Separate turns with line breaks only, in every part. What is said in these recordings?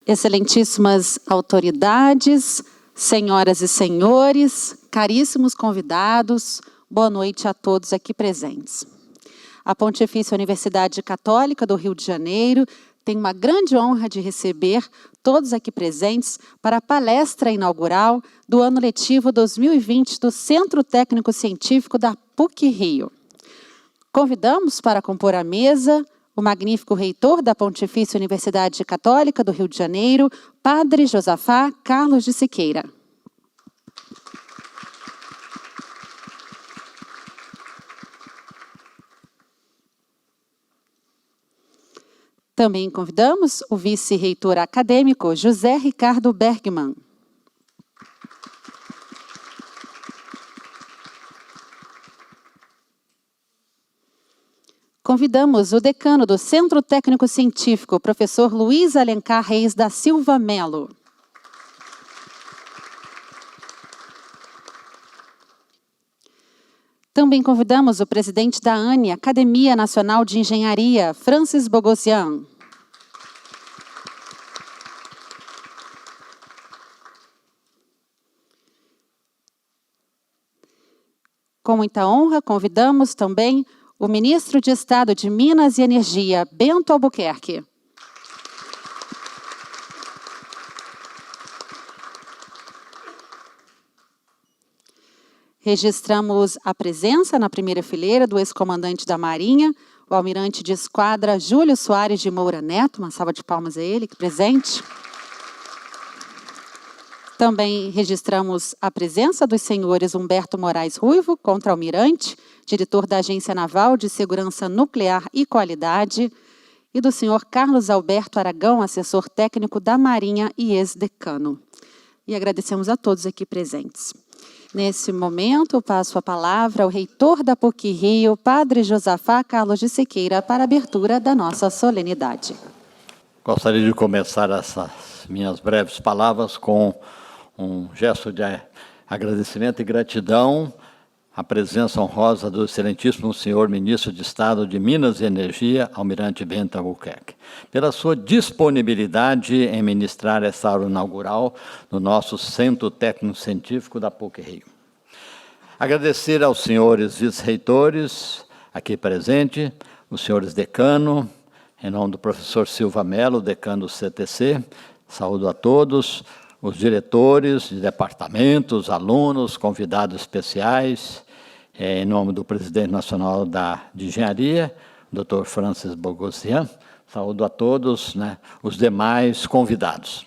Excelentíssimas autoridades, senhoras e senhores, caríssimos convidados, boa noite a todos aqui presentes. A Pontifícia Universidade Católica do Rio de Janeiro tem uma grande honra de receber todos aqui presentes para a palestra inaugural do ano letivo 2020 do Centro Técnico Científico da PUC-Rio. Convidamos para compor a mesa o magnífico reitor da Pontifícia Universidade Católica do Rio de Janeiro, Padre Josafá Carlos de Siqueira. Também convidamos o vice-reitor acadêmico José Ricardo Bergman. Convidamos o decano do Centro Técnico Científico, professor Luiz Alencar Reis da Silva Melo. Também convidamos o presidente da ANE, Academia Nacional de Engenharia, Francis Bogossian. Com muita honra, convidamos também o ministro de Estado de Minas e Energia, Bento Albuquerque. Registramos a presença na primeira fileira do ex-comandante da Marinha, o almirante de esquadra Júlio Soares de Moura Neto. Uma salva de palmas a ele, que presente. Também registramos a presença dos senhores Humberto Moraes Ruivo, contra-almirante, diretor da Agência Naval de Segurança Nuclear e Qualidade, e do senhor Carlos Alberto Aragão, assessor técnico da Marinha e ex-decano. E agradecemos a todos aqui presentes. Nesse momento, eu passo a palavra ao reitor da PUC-Rio, Padre Josafá Carlos de Siqueira, para a abertura da nossa solenidade.
Gostaria de começar essas minhas breves palavras com um gesto de agradecimento e gratidão à presença honrosa do excelentíssimo senhor ministro de Estado de Minas e Energia, almirante Bento Albuquerque, pela sua disponibilidade em ministrar essa aula inaugural no nosso Centro Técnico Científico da PUC-Rio. Agradecer aos senhores vice-reitores aqui presentes, os senhores decano, em nome do professor Silva Melo, decano do CTC, saúdo a todos, os diretores de departamentos, alunos, convidados especiais, em nome do presidente nacional de Engenharia, Dr. Francis Bogossian, saúdo a todos, os demais convidados.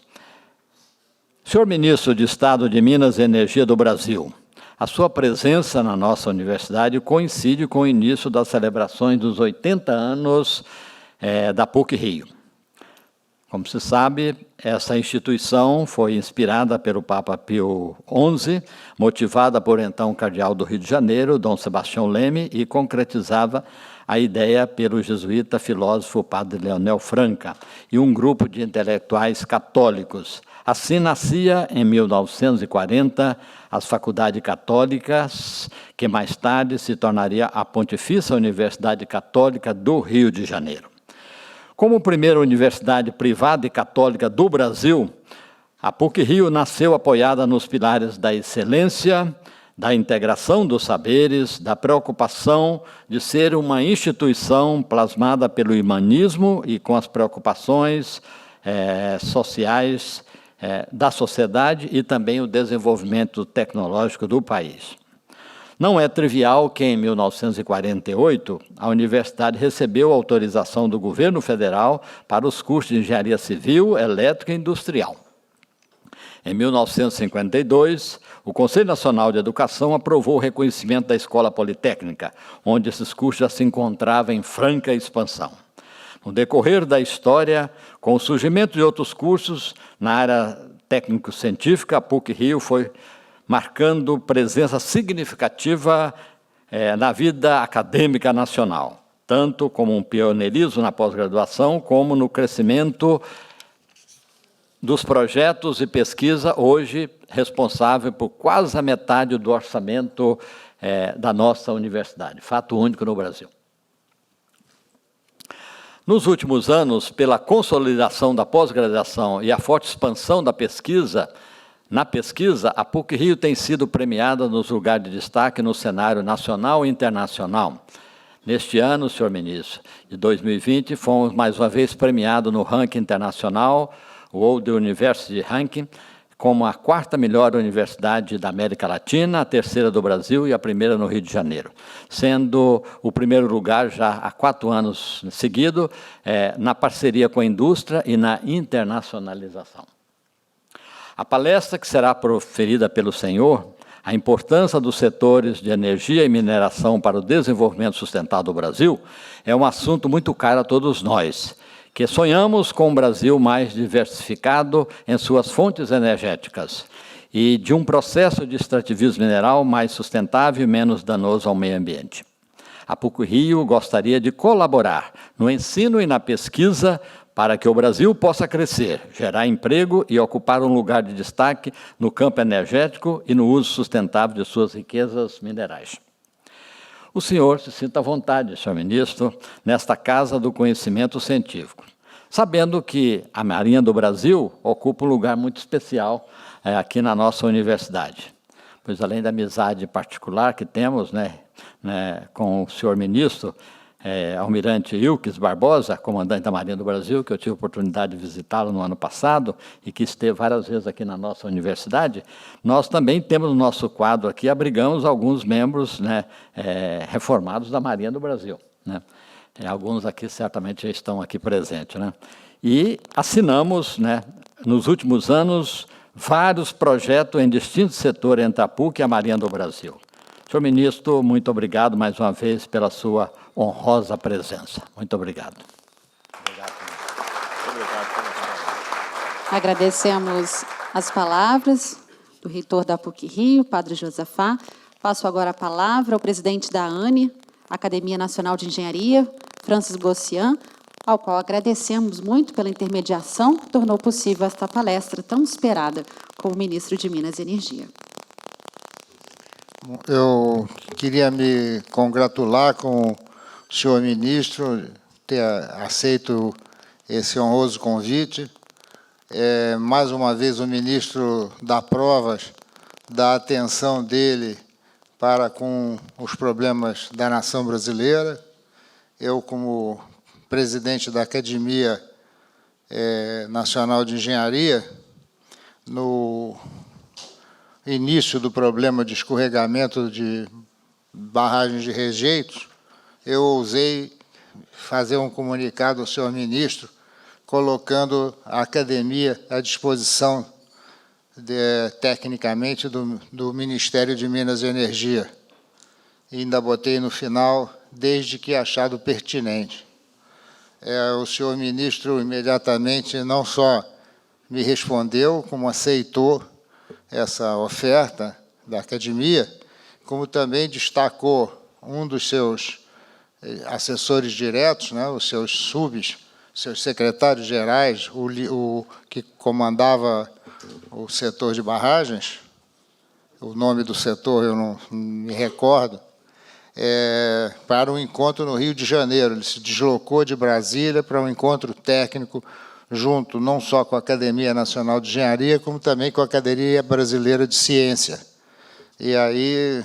Senhor Ministro de Estado de Minas e Energia do Brasil, a sua presença na nossa universidade coincide com o início das celebrações dos 80 anos da PUC-Rio. Como se sabe, essa instituição foi inspirada pelo Papa Pio XI, motivada por então o cardeal do Rio de Janeiro, Dom Sebastião Leme, e concretizava a ideia pelo jesuíta filósofo Padre Leonel Franca e um grupo de intelectuais católicos. Assim nascia, em 1940, as faculdades católicas, que mais tarde se tornaria a Pontifícia Universidade Católica do Rio de Janeiro. Como primeira universidade privada e católica do Brasil, a PUC-Rio nasceu apoiada nos pilares da excelência, da integração dos saberes, da preocupação de ser uma instituição plasmada pelo humanismo e com as preocupações sociais da sociedade e também o desenvolvimento tecnológico do país. Não é trivial que, em 1948, a universidade recebeu autorização do governo federal para os cursos de engenharia civil, elétrica e industrial. Em 1952, o Conselho Nacional de Educação aprovou o reconhecimento da Escola Politécnica, onde esses cursos já se encontravam em franca expansão. No decorrer da história, com o surgimento de outros cursos na área técnico-científica, a PUC-Rio foi marcando presença significativa na vida acadêmica nacional, tanto como um pioneirismo na pós-graduação, como no crescimento dos projetos e pesquisa, hoje responsável por quase a metade do orçamento da nossa universidade, fato único no Brasil. Nos últimos anos, pela consolidação da pós-graduação e a forte expansão da pesquisa, a PUC-Rio tem sido premiada nos lugares de destaque no cenário nacional e internacional. Neste ano, senhor ministro, de 2020, fomos mais uma vez premiados no ranking internacional, o World University Ranking, como a 4ª melhor universidade da América Latina, a 3ª do Brasil e a 1ª no Rio de Janeiro, sendo o 1º lugar já há 4 anos seguidos, na parceria com a indústria e na internacionalização. A palestra que será proferida pelo senhor, a importância dos setores de energia e mineração para o desenvolvimento sustentável do Brasil, é um assunto muito caro a todos nós, que sonhamos com um Brasil mais diversificado em suas fontes energéticas e de um processo de extrativismo mineral mais sustentável e menos danoso ao meio ambiente. A PUC-Rio gostaria de colaborar no ensino e na pesquisa para que o Brasil possa crescer, gerar emprego e ocupar um lugar de destaque no campo energético e no uso sustentável de suas riquezas minerais. O senhor se sinta à vontade, senhor ministro, nesta Casa do Conhecimento Científico, sabendo que a Marinha do Brasil ocupa um lugar muito especial aqui na nossa universidade, pois além da amizade particular que temos com o senhor ministro, Almirante Ilques Barbosa, comandante da Marinha do Brasil, que eu tive a oportunidade de visitá-lo no ano passado e que esteve várias vezes aqui na nossa universidade, nós também temos no nosso quadro aqui, abrigamos alguns membros reformados da Marinha do Brasil. Alguns aqui certamente já estão aqui presentes. E assinamos, nos últimos anos, vários projetos em distintos setores entre a PUC e a Marinha do Brasil. Senhor ministro, muito obrigado mais uma vez pela sua honrosa presença. Muito obrigado.
Agradecemos as palavras do reitor da PUC-Rio, padre Josafá. Passo agora a palavra ao presidente da ANE, Academia Nacional de Engenharia, Francis Gossian, ao qual agradecemos muito pela intermediação que tornou possível esta palestra tão esperada com o ministro de Minas e Energia.
Eu queria me congratular com o senhor ministro ter aceito esse honroso convite. Mais uma vez, o ministro dá provas da atenção dele para com os problemas da nação brasileira. Eu, como presidente da Academia Nacional de Engenharia, no início do problema de escorregamento de barragens de rejeitos, eu ousei fazer um comunicado ao senhor ministro, colocando a academia à disposição, tecnicamente, do Ministério de Minas e Energia. E ainda botei no final, desde que achado pertinente. O senhor ministro imediatamente não só me respondeu, como aceitou essa oferta da academia, como também destacou um dos seus assessores diretos, os seus subs, seus secretários gerais, o que comandava o setor de barragens, o nome do setor eu não me recordo, para um encontro no Rio de Janeiro. Ele se deslocou de Brasília para um encontro técnico junto não só com a Academia Nacional de Engenharia, como também com a Academia Brasileira de Ciência. E aí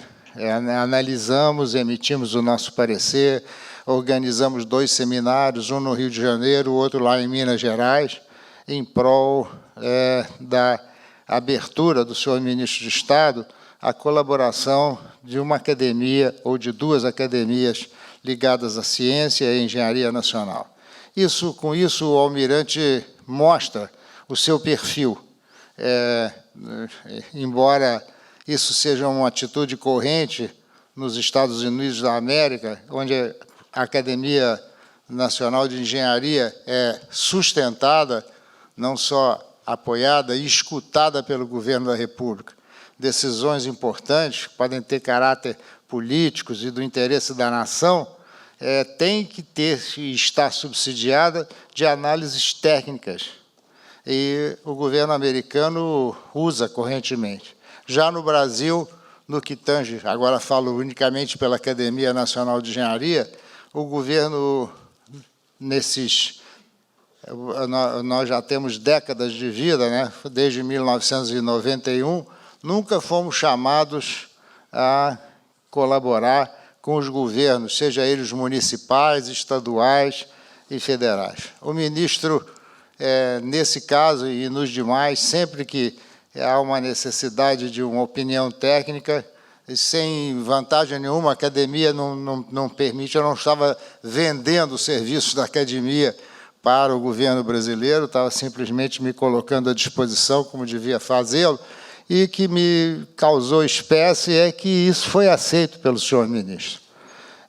analisamos, emitimos o nosso parecer, organizamos 2 seminários, um no Rio de Janeiro, o outro lá em Minas Gerais, em prol da abertura do senhor ministro de Estado à colaboração de uma academia ou de 2 academias ligadas à ciência e à engenharia nacional. Com isso, o almirante mostra o seu perfil. Embora isso seja uma atitude corrente nos Estados Unidos da América, onde a Academia Nacional de Engenharia é sustentada, não só apoiada e escutada pelo governo da República. Decisões importantes, que podem ter caráter políticos e do interesse da nação, tem que estar subsidiada de análises técnicas. E o governo americano usa correntemente. Já no Brasil, no que tange, agora falo unicamente pela Academia Nacional de Engenharia, o governo nós já temos décadas de vida, né? Desde 1991, nunca fomos chamados a colaborar com os governos, seja eles municipais, estaduais e federais. O ministro, nesse caso e nos demais, sempre que há uma necessidade de uma opinião técnica, sem vantagem nenhuma, a academia não permite, eu não estava vendendo os serviços da academia para o governo brasileiro, estava simplesmente me colocando à disposição, como devia fazê-lo, e que me causou espécie é que isso foi aceito pelo senhor ministro.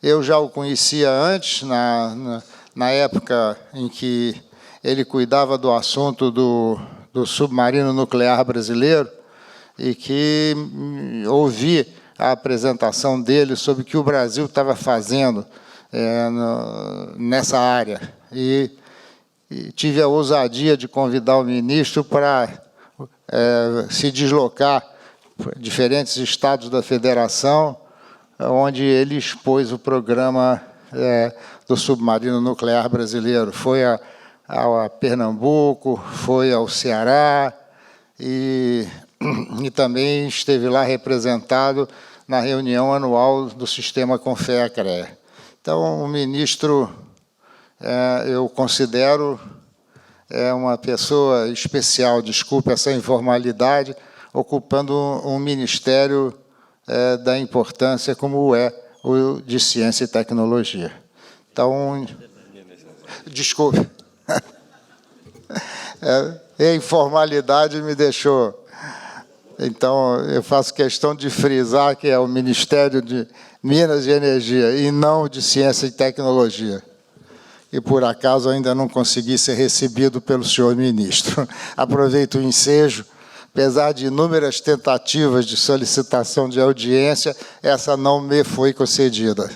Eu já o conhecia antes, na época em que ele cuidava do assunto do submarino nuclear brasileiro, e que ouvi a apresentação dele sobre o que o Brasil estava fazendo nessa área. E tive a ousadia de convidar o ministro para se deslocar para diferentes estados da federação, onde ele expôs o programa do submarino nuclear brasileiro. Foi a Pernambuco, foi ao Ceará e também esteve lá representado na reunião anual do Sistema Confea-CREA. Então, o ministro, eu considero uma pessoa especial, desculpe essa informalidade, ocupando um ministério da importância como é o de Ciência e Tecnologia. Então, desculpe. A informalidade me deixou. Então, eu faço questão de frisar que é o Ministério de Minas e Energia e não de Ciência e Tecnologia. E, por acaso, ainda não consegui ser recebido pelo senhor ministro. Aproveito o ensejo. Apesar de inúmeras tentativas de solicitação de audiência, essa não me foi concedida.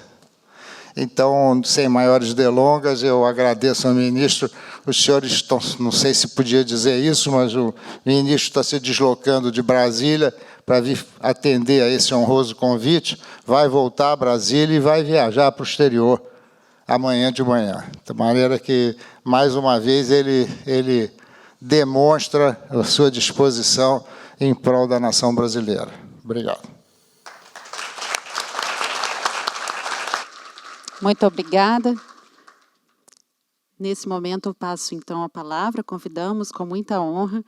Então, sem maiores delongas, eu agradeço ao ministro. Os senhores estão, não sei se podia dizer isso, mas o ministro está se deslocando de Brasília para vir atender a esse honroso convite, vai voltar a Brasília e vai viajar para o exterior amanhã de manhã. De maneira que, mais uma vez, ele demonstra a sua disposição em prol da nação brasileira. Obrigado.
Muito obrigada. Nesse momento, eu passo, então, a palavra, convidamos com muita honra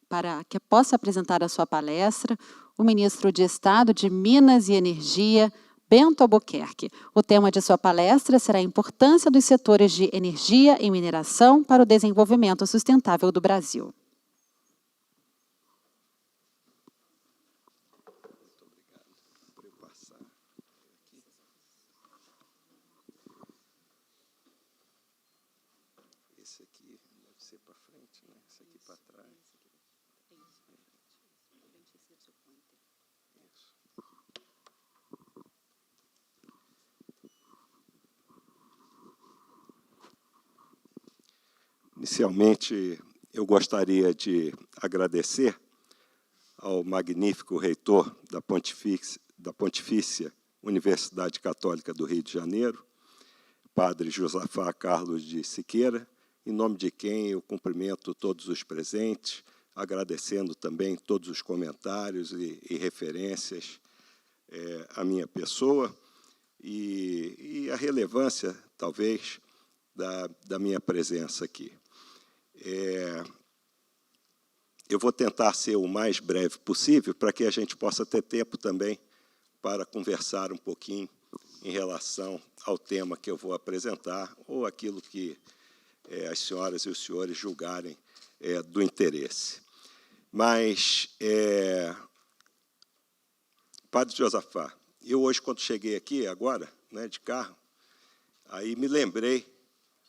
para que possa apresentar a sua palestra o ministro de Estado de Minas e Energia, Bento Albuquerque. O tema de sua palestra será a importância dos setores de energia e mineração para o desenvolvimento sustentável do Brasil.
Esse aqui deve ser para frente, né? Esse aqui para trás. Isso. Inicialmente, eu gostaria de agradecer ao magnífico reitor da Pontifícia Universidade Católica do Rio de Janeiro, Padre Josafá Carlos de Siqueira, em nome de quem eu cumprimento todos os presentes, agradecendo também todos os comentários e referências à minha pessoa e a relevância, talvez, da minha presença aqui. Eu vou tentar ser o mais breve possível para que a gente possa ter tempo também para conversar um pouquinho em relação ao tema que eu vou apresentar ou aquilo que as senhoras e os senhores julgarem do interesse. Mas, Padre Josafá, eu hoje, quando cheguei aqui, agora, né, de carro, aí me lembrei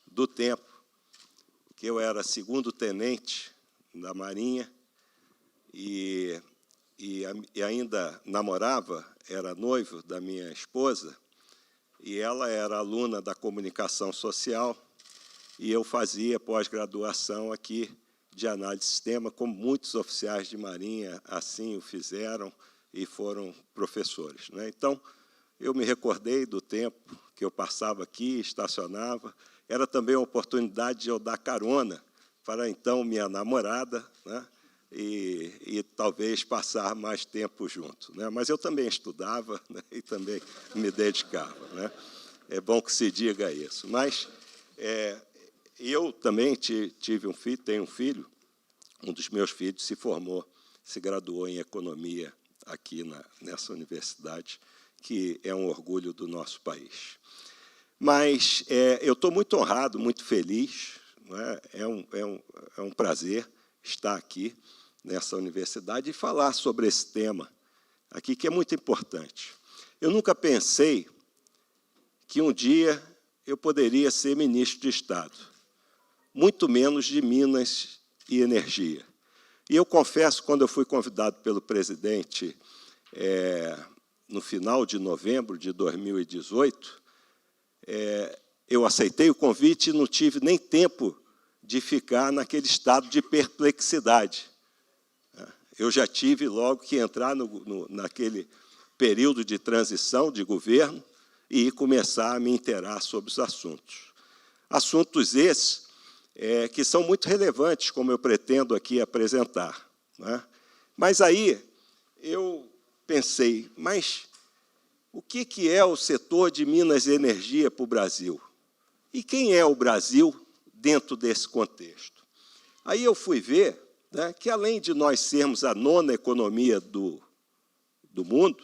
do tempo que eu era segundo-tenente da Marinha e ainda namorava, era noivo da minha esposa, e ela era aluna da comunicação social, e eu fazia pós-graduação aqui de análise de sistema, como muitos oficiais de marinha assim o fizeram e foram professores, né? Então, eu me recordei do tempo que eu passava aqui, estacionava, era também a oportunidade de eu dar carona para, então, minha namorada, né? E talvez passar mais tempo junto, né? Mas eu também estudava, né? E também me dedicava, né? É bom que se diga isso. Mas eu também tive um filho, tenho um filho, um dos meus filhos se formou, se graduou em economia aqui nessa universidade, que é um orgulho do nosso país. Mas eu estou muito honrado, muito feliz, né? É um prazer estar aqui nessa universidade e falar sobre esse tema aqui, que é muito importante. Eu nunca pensei que um dia eu poderia ser ministro de Estado, muito menos de Minas e Energia. E eu confesso, quando eu fui convidado pelo presidente no final de novembro de 2018, eu aceitei o convite e não tive nem tempo de ficar naquele estado de perplexidade. Eu já tive logo que entrar naquele período de transição de governo e começar a me inteirar sobre os assuntos. Assuntos esses que são muito relevantes, como eu pretendo aqui apresentar, né? Mas aí eu pensei, mas o que é o setor de Minas e Energia para o Brasil? E quem é o Brasil dentro desse contexto? Aí eu fui ver, né, que, além de nós sermos a 9ª economia do mundo,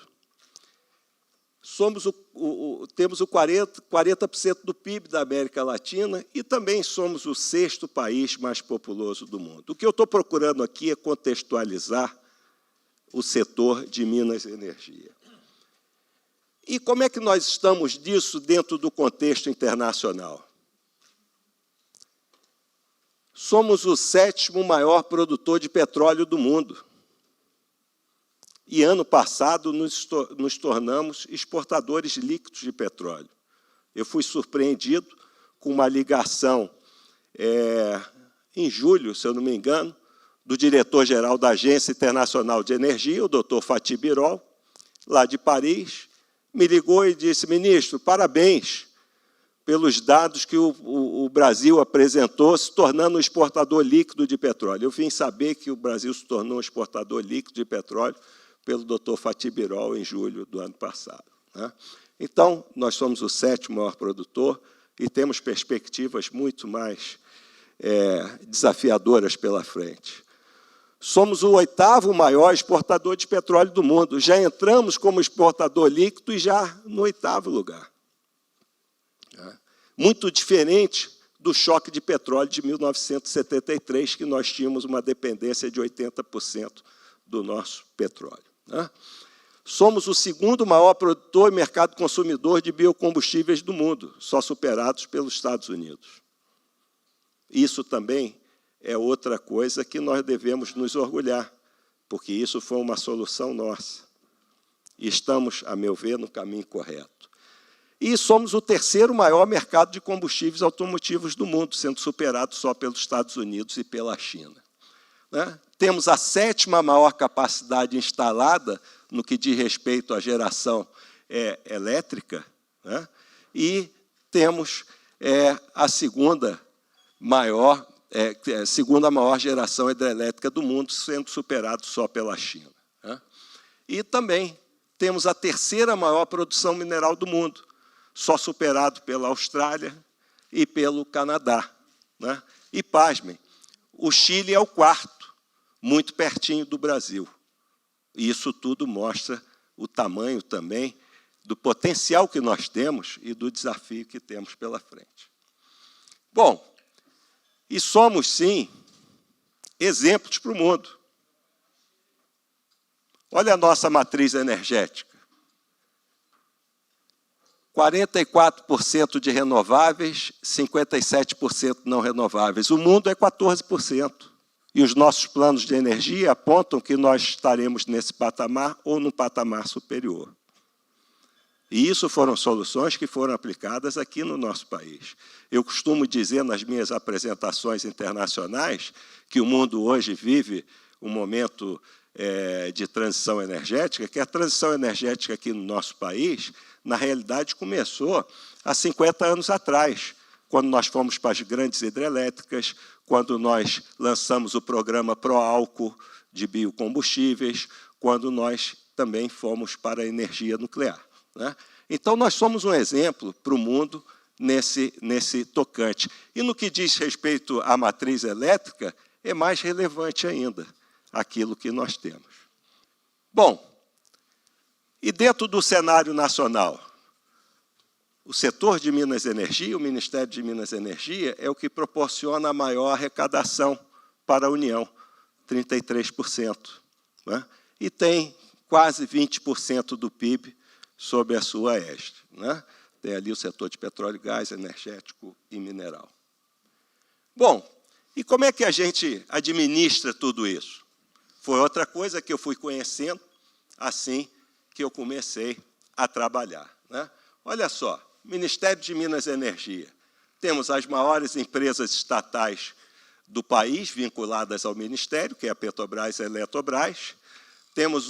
temos o 40% do PIB da América Latina e também somos o 6º país mais populoso do mundo. O que eu estou procurando aqui é contextualizar o setor de Minas e Energia. E como é que nós estamos disso dentro do contexto internacional? Somos o 7º maior produtor de petróleo do mundo. E, ano passado, nos tornamos exportadores líquidos de petróleo. Eu fui surpreendido com uma ligação, em julho, se eu não me engano, do diretor-geral da Agência Internacional de Energia, o Dr. Fatih Birol, lá de Paris, me ligou e disse, ministro, parabéns pelos dados que o Brasil apresentou, se tornando um exportador líquido de petróleo. Eu vim saber que o Brasil se tornou um exportador líquido de petróleo pelo Dr. Fatih Birol em julho do ano passado, né? Então, nós somos o 7º maior produtor e temos perspectivas muito mais desafiadoras pela frente. Somos o 8º maior exportador de petróleo do mundo. Já entramos como exportador líquido e já no 8º lugar. Muito diferente do choque de petróleo de 1973, que nós tínhamos uma dependência de 80% do nosso petróleo, né? Somos o 2º maior produtor e mercado consumidor de biocombustíveis do mundo, só superados pelos Estados Unidos. Isso também é outra coisa que nós devemos nos orgulhar, porque isso foi uma solução nossa. E estamos, a meu ver, no caminho correto. E somos o 3º maior mercado de combustíveis automotivos do mundo, sendo superado só pelos Estados Unidos e pela China, né? Temos a 7ª maior capacidade instalada no que diz respeito à geração elétrica, né? E temos a segunda maior geração hidrelétrica do mundo, sendo superado só pela China, né? E também temos a 3ª maior produção mineral do mundo, só superado pela Austrália e pelo Canadá, né? E, pasmem, o Chile é o 4º, muito pertinho do Brasil. E isso tudo mostra o tamanho também do potencial que nós temos e do desafio que temos pela frente. Bom, e somos, sim, exemplos para o mundo. Olha a nossa matriz energética. 44% de renováveis, 57% não renováveis. O mundo é 14%. E os nossos planos de energia apontam que nós estaremos nesse patamar ou num patamar superior. E isso foram soluções que foram aplicadas aqui no nosso país. Eu costumo dizer nas minhas apresentações internacionais que o mundo hoje vive um momento de transição energética, que a transição energética aqui no nosso país, na realidade, começou há 50 anos atrás, quando nós fomos para as grandes hidrelétricas, quando nós lançamos o programa Proálcool de biocombustíveis, quando nós também fomos para a energia nuclear, né? Então, nós somos um exemplo para o mundo nesse tocante. E no que diz respeito à matriz elétrica, é mais relevante ainda aquilo que nós temos. Bom, e dentro do cenário nacional, o setor de Minas e Energia, o Ministério de Minas e Energia, é o que proporciona a maior arrecadação para a União, 33%, né? E tem quase 20% do PIB sob a sua égide, né? Tem ali o setor de petróleo, gás, energético e mineral. Bom, e como é que a gente administra tudo isso? Foi outra coisa que eu fui conhecendo assim que eu comecei a trabalhar, né? Olha só, Ministério de Minas e Energia. Temos as maiores empresas estatais do país vinculadas ao Ministério, que é a Petrobras e a Eletrobras. Temos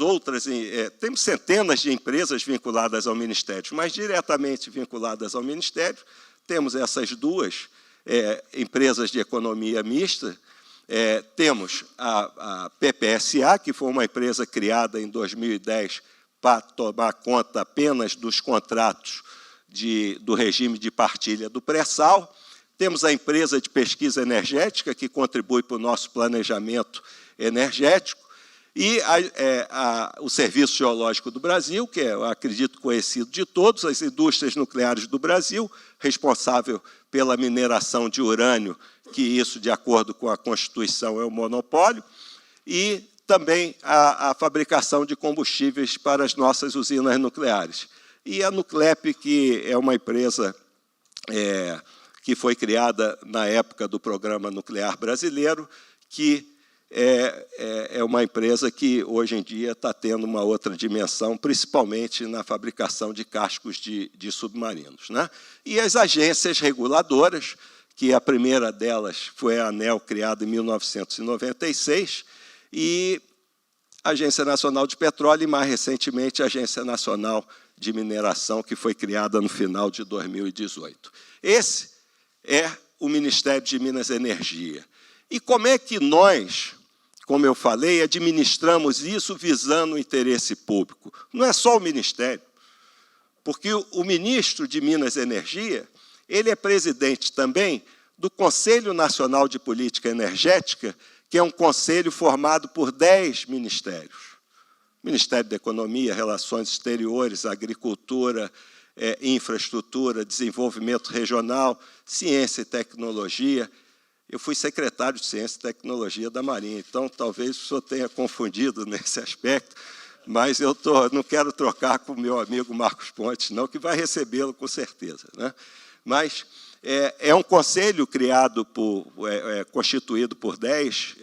temos centenas de empresas vinculadas ao Ministério, mas diretamente vinculadas ao Ministério, temos essas duas empresas de economia mista. Temos a PPSA, que foi uma empresa criada em 2010 para tomar conta apenas dos contratos do regime de partilha do pré-sal. Temos a empresa de pesquisa energética, que contribui para o nosso planejamento energético, e o Serviço Geológico do Brasil, que é, eu acredito, conhecido de todos, as indústrias nucleares do Brasil, responsável pela mineração de urânio, que isso, de acordo com a Constituição, é um monopólio, e também a fabricação de combustíveis para as nossas usinas nucleares. E a Nuclep, que é uma empresa que foi criada na época do Programa Nuclear Brasileiro, que é uma empresa que, hoje em dia, está tendo uma outra dimensão, principalmente na fabricação de cascos de submarinos, né? E as agências reguladoras, que a primeira delas foi a ANEEL, criada em 1996, e a Agência Nacional de Petróleo, e, mais recentemente, a Agência Nacional de Mineração, que foi criada no final de 2018. Esse é o Ministério de Minas e Energia. E como é que nós, como eu falei, administramos isso visando o interesse público? Não é só o Ministério, porque o ministro de Minas e Energia, ele é presidente também do Conselho Nacional de Política Energética, que é um conselho formado por 10 ministérios. Ministério da Economia, Relações Exteriores, Agricultura, Infraestrutura, Desenvolvimento Regional, Ciência e Tecnologia. Eu fui secretário de Ciência e Tecnologia da Marinha, então talvez o senhor tenha confundido nesse aspecto, mas eu não quero trocar com o meu amigo Marcos Pontes, não, que vai recebê-lo com certeza, né? Mas é um conselho criado constituído por 10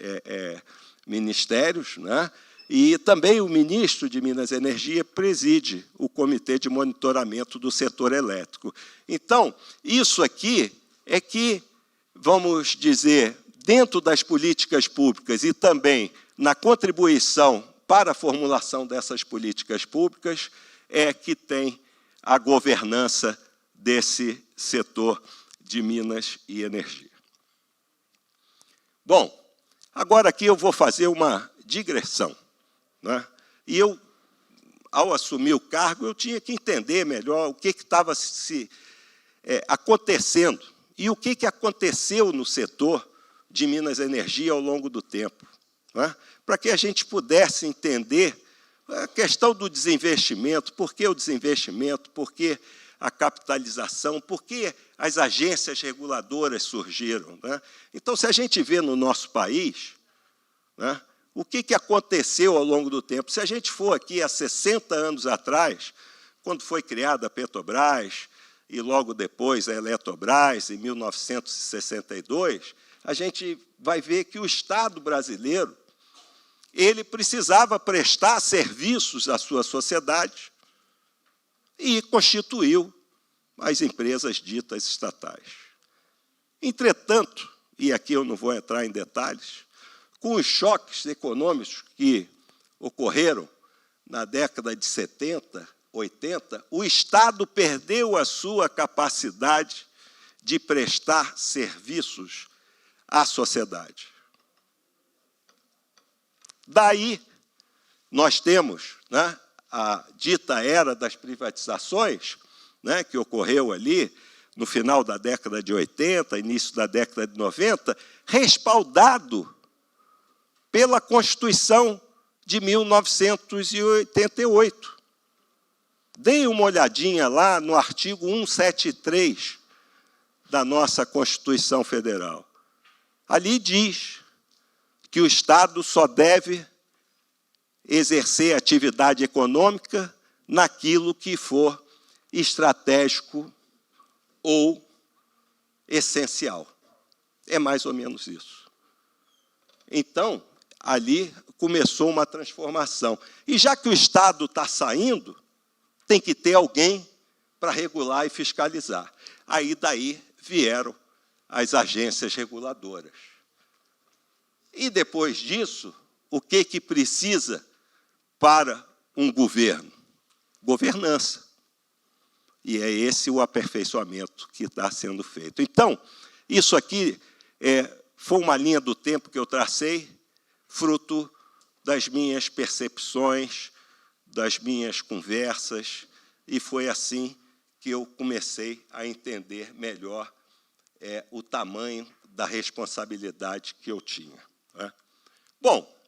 ministérios, né? E também o ministro de Minas e Energia preside o Comitê de Monitoramento do Setor Elétrico. Então, isso aqui é que, vamos dizer, dentro das políticas públicas e também na contribuição para a formulação dessas políticas públicas, é que tem a governança desse setor de Minas e Energia. Bom, agora aqui eu vou fazer uma digressão, né? E eu, ao assumir o cargo, eu tinha que entender melhor o que estava acontecendo e o que aconteceu no setor de Minas e Energia ao longo do tempo, né? Para que a gente pudesse entender a questão do desinvestimento, por que o desinvestimento, por que a capitalização, por que as agências reguladoras surgiram, né? Então, se a gente vê no nosso país, né, o que aconteceu ao longo do tempo, se a gente for aqui há 60 anos atrás, quando foi criada a Petrobras, e logo depois a Eletrobras, em 1962, a gente vai ver que o Estado brasileiro ele precisava prestar serviços à sua sociedade e constituiu as empresas ditas estatais. Entretanto, e aqui eu não vou entrar em detalhes, com os choques econômicos que ocorreram na década de 70, 80, o Estado perdeu a sua capacidade de prestar serviços à sociedade. Daí, nós temos, né, a dita era das privatizações, né, que ocorreu ali no final da década de 80, início da década de 90, respaldado pela Constituição de 1988. Deem uma olhadinha lá no artigo 173 da nossa Constituição Federal. Ali diz que o Estado só deve exercer atividade econômica naquilo que for estratégico ou essencial. É mais ou menos isso. Então, ali começou uma transformação. E já que o Estado está saindo, tem que ter alguém para regular e fiscalizar. Aí, daí, vieram as agências reguladoras. E, depois disso, o que precisa para um governo? Governança. E é esse o aperfeiçoamento que está sendo feito. Então, isso aqui foi uma linha do tempo que eu tracei, fruto das minhas percepções, das minhas conversas, e foi assim que eu comecei a entender melhor o tamanho da responsabilidade que eu tinha. Né? Bom,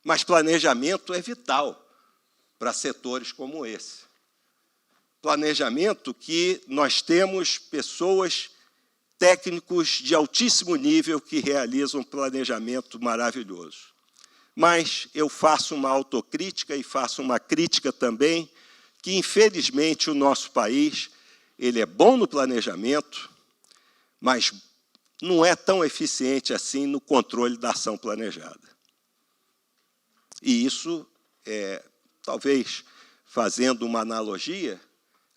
mas planejamento é vital para setores como esse. Planejamento que nós temos pessoas, técnicos de altíssimo nível que realizam um planejamento maravilhoso. Mas eu faço uma autocrítica e faço uma crítica também que, infelizmente, o nosso país ele é bom no planejamento, mas não é tão eficiente assim no controle da ação planejada. E isso, talvez, fazendo uma analogia,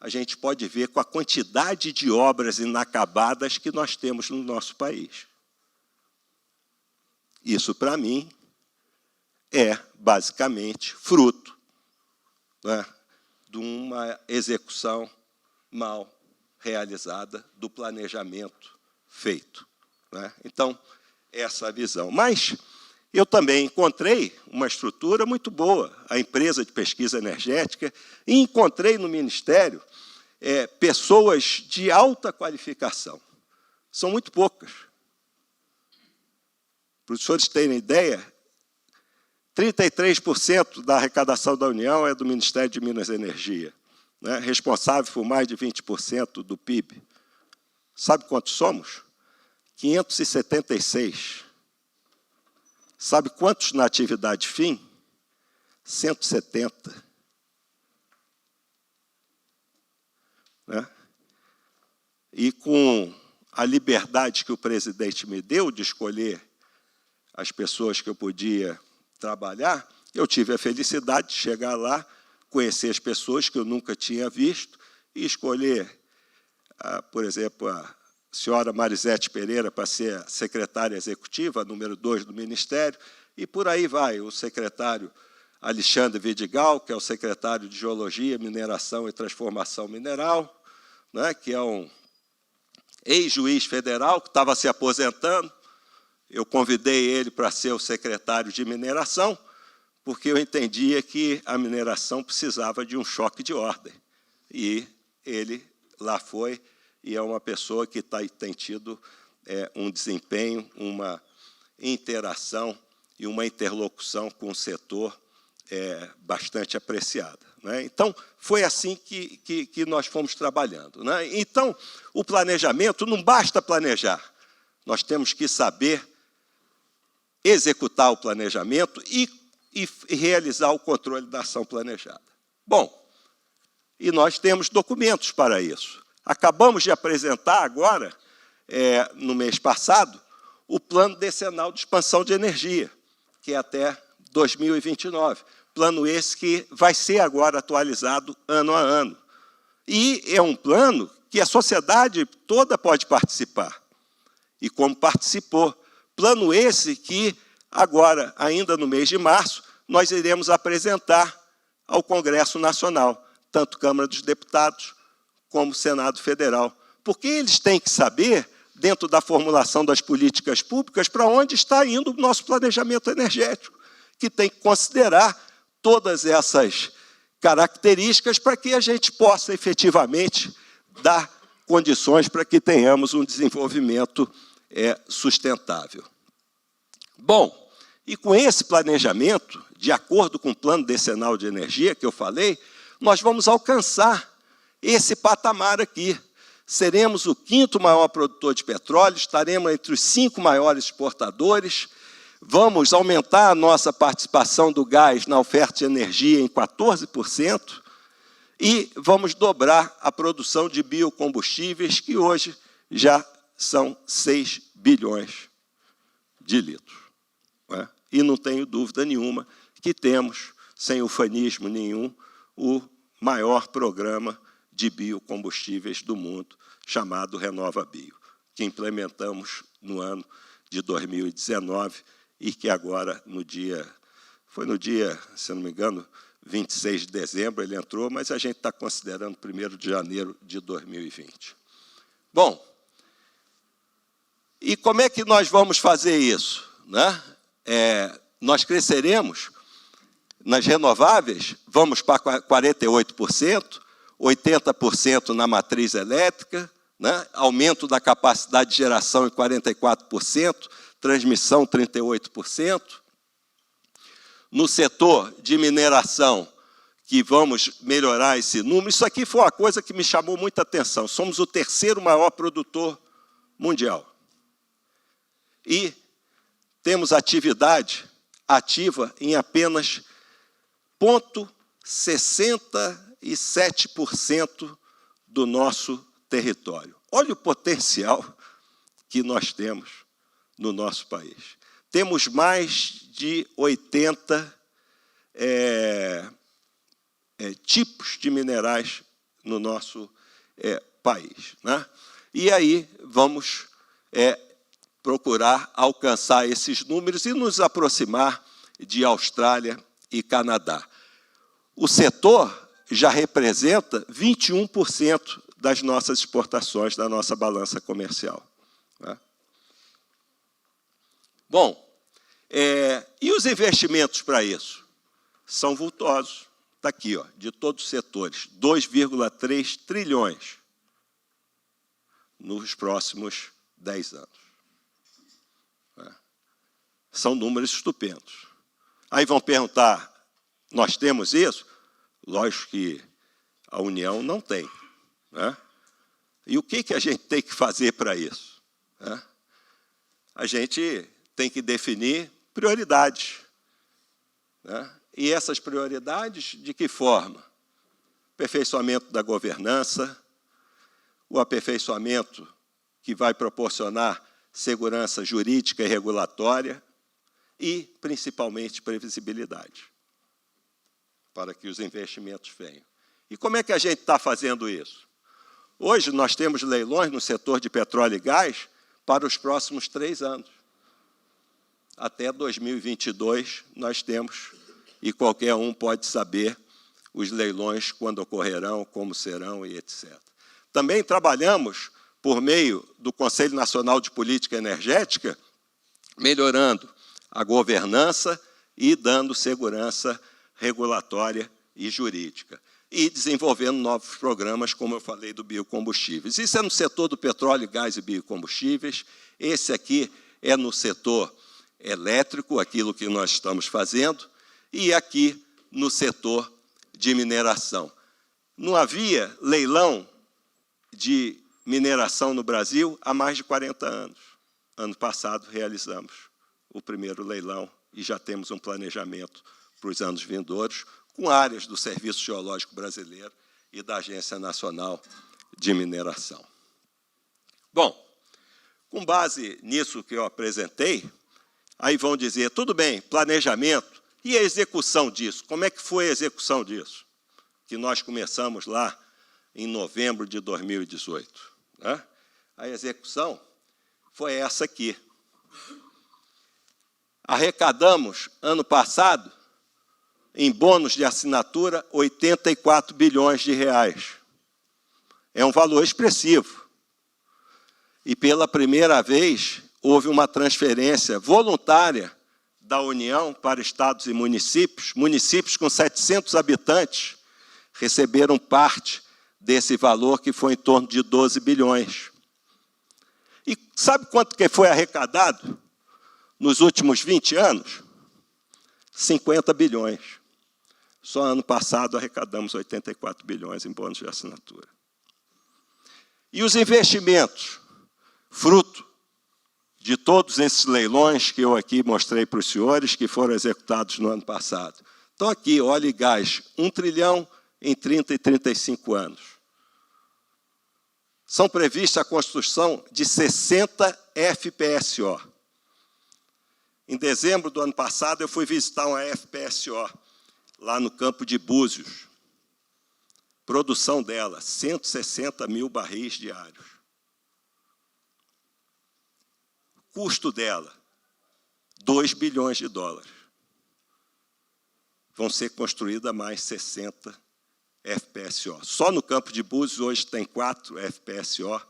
a gente pode ver com a quantidade de obras inacabadas que nós temos no nosso país. Isso, para mim, é, basicamente, fruto, né, de uma execução mal realizada do planejamento feito. Né? Então, essa é a visão. Mas eu também encontrei uma estrutura muito boa, a empresa de pesquisa energética, e encontrei no Ministério pessoas de alta qualificação. São muito poucas. Para os senhores terem ideia, 33% da arrecadação da União é do Ministério de Minas e Energia, né, responsável por mais de 20% do PIB. Sabe quantos somos? 576. Sabe quantos na atividade fim? 170. Né? E com a liberdade que o presidente me deu de escolher as pessoas que eu podia trabalhar, eu tive a felicidade de chegar lá, conhecer as pessoas que eu nunca tinha visto e escolher, por exemplo, a senhora Marisete Pereira para ser a secretária executiva, número 2 do Ministério, e por aí vai, o secretário Alexandre Vidigal, que é o secretário de Geologia, Mineração e Transformação Mineral, né, que é um ex-juiz federal que estava se aposentando. Eu convidei ele para ser o secretário de Mineração, porque eu entendia que a mineração precisava de um choque de ordem. E ele lá foi, e é uma pessoa que tem tido um desempenho, uma interação e uma interlocução com o setor bastante apreciada. Né? Então, foi assim que nós fomos trabalhando. Né? Então, o planejamento não basta planejar, nós temos que saber executar o planejamento e realizar o controle da ação planejada. Bom, e nós temos documentos para isso. Acabamos de apresentar agora, no mês passado, o Plano Decenal de Expansão de Energia, que é até 2029. Plano esse que vai ser agora atualizado ano a ano. E é um plano que a sociedade toda pode participar. E como participou. Plano esse que, agora, ainda no mês de março, nós iremos apresentar ao Congresso Nacional, tanto Câmara dos Deputados como Senado Federal. Porque eles têm que saber, dentro da formulação das políticas públicas, para onde está indo o nosso planejamento energético, que tem que considerar todas essas características para que a gente possa, efetivamente, dar condições para que tenhamos um desenvolvimento sustentável. Bom, e com esse planejamento, de acordo com o Plano Decenal de Energia que eu falei, nós vamos alcançar esse patamar aqui. Seremos o 5º maior produtor de petróleo, estaremos entre os 5 maiores exportadores, vamos aumentar a nossa participação do gás na oferta de energia em 14% e vamos dobrar a produção de biocombustíveis, que hoje já são 6 bilhões de litros. Não é? E não tenho dúvida nenhuma que temos, sem ufanismo nenhum, o maior programa de biocombustíveis do mundo, chamado RenovaBio, que implementamos no ano de 2019 e que agora, foi no dia, se não me engano, 26 de dezembro ele entrou, mas a gente está considerando 1º de janeiro de 2020. Bom, e como é que nós vamos fazer isso? Né? Nós cresceremos nas renováveis, vamos para 48%, 80% na matriz elétrica, né? Aumento da capacidade de geração em 44%, transmissão 38%. No setor de mineração, que vamos melhorar esse número, isso aqui foi uma coisa que me chamou muita atenção. Somos o 3º maior produtor mundial. E temos atividade ativa em apenas 0,67% do nosso território. Olha o potencial que nós temos no nosso país. Temos mais de 80 tipos de minerais no nosso país. Né? E aí vamos procurar alcançar esses números e nos aproximar de Austrália e Canadá. O setor já representa 21% das nossas exportações, da nossa balança comercial. Né? Bom, e os investimentos para isso? São vultosos. Está aqui, ó, de todos os setores, 2,3 trilhões nos próximos 10 anos. São números estupendos. Aí vão perguntar, nós temos isso? Lógico que a União não tem. Né? E o que a gente tem que fazer para isso? Né? A gente tem que definir prioridades. Né? E essas prioridades, de que forma? Aperfeiçoamento da governança, o aperfeiçoamento que vai proporcionar segurança jurídica e regulatória e, principalmente, previsibilidade, para que os investimentos venham. E como é que a gente está fazendo isso? Hoje, nós temos leilões no setor de petróleo e gás para os próximos 3 anos. Até 2022, nós temos, e qualquer um pode saber, os leilões, quando ocorrerão, como serão e etc. Também trabalhamos, por meio do Conselho Nacional de Política Energética, melhorando a governança e dando segurança regulatória e jurídica. E desenvolvendo novos programas, como eu falei, do biocombustíveis. Isso é no setor do petróleo, gás e biocombustíveis. Esse aqui é no setor elétrico, aquilo que nós estamos fazendo, e aqui no setor de mineração. Não havia leilão de mineração no Brasil há mais de 40 anos. Ano passado, realizamos o primeiro leilão e já temos um planejamento para os anos vindouros, com áreas do Serviço Geológico Brasileiro e da Agência Nacional de Mineração. Bom, com base nisso que eu apresentei, aí vão dizer, tudo bem, planejamento, e a execução disso? Como é que foi a execução disso? Que nós começamos lá em novembro de 2018. Né? A execução foi essa aqui. Arrecadamos, ano passado, em bônus de assinatura, 84 bilhões de reais. É um valor expressivo. e, pela primeira vez, houve uma transferência voluntária da União para estados e municípios. Municípios com 700 habitantes receberam parte desse valor, que foi em torno de 12 bilhões. E sabe quanto que foi arrecadado nos últimos 20 anos? 50 bilhões. Só ano passado arrecadamos 84 bilhões em bônus de assinatura. E os investimentos, fruto de todos esses leilões que eu aqui mostrei para os senhores, que foram executados no ano passado. Então, aqui, óleo e gás, 1 trilhão em 30 e 35 anos. São previstas a construção de 60 FPSO. Em dezembro do ano passado, eu fui visitar uma FPSO, lá no campo de Búzios. Produção dela, 160 mil barris diários. Custo dela, 2 bilhões de dólares. Vão ser construídas mais 60 FPSO. Só no campo de Búzios, hoje tem 4 FPSO,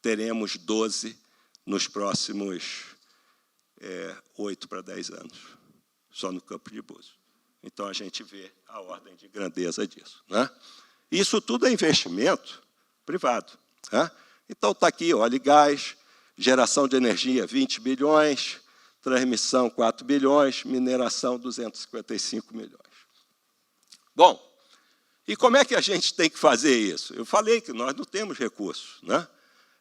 teremos 12 nos próximos 8 para 10 anos, só no campo de Búzios. Então, a gente vê a ordem de grandeza disso, né? Isso tudo é investimento privado, né? Então, está aqui óleo e gás, geração de energia, 20 bilhões, transmissão, 4 bilhões, mineração, 255 milhões. Bom, e como é que a gente tem que fazer isso? Eu falei que nós não temos recursos, né?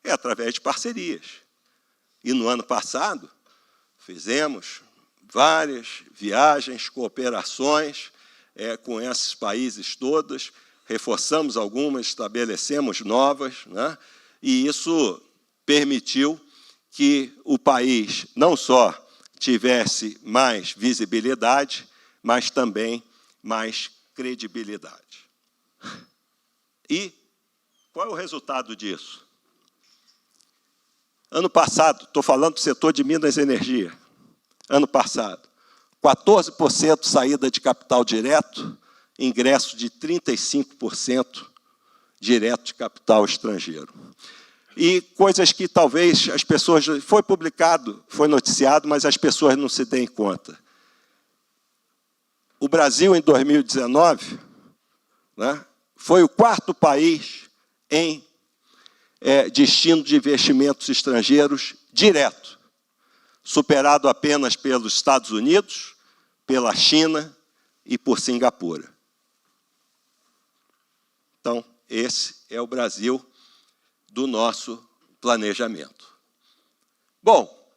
É através de parcerias. E, no ano passado, fizemos várias viagens, cooperações com esses países todos, reforçamos algumas, estabelecemos novas, né? E isso permitiu que o país não só tivesse mais visibilidade, mas também mais credibilidade. E qual é o resultado disso? Ano passado, estou falando do setor de Minas e Energia, ano passado, 14% saída de capital direto, ingresso de 35% direto de capital estrangeiro. E coisas que talvez as pessoas... Foi publicado, foi noticiado, mas as pessoas não se deem conta. O Brasil, em 2019, né, foi o 4º país em destino de investimentos estrangeiros direto, superado apenas pelos Estados Unidos, pela China e por Singapura. Então, esse é o Brasil do nosso planejamento. Bom,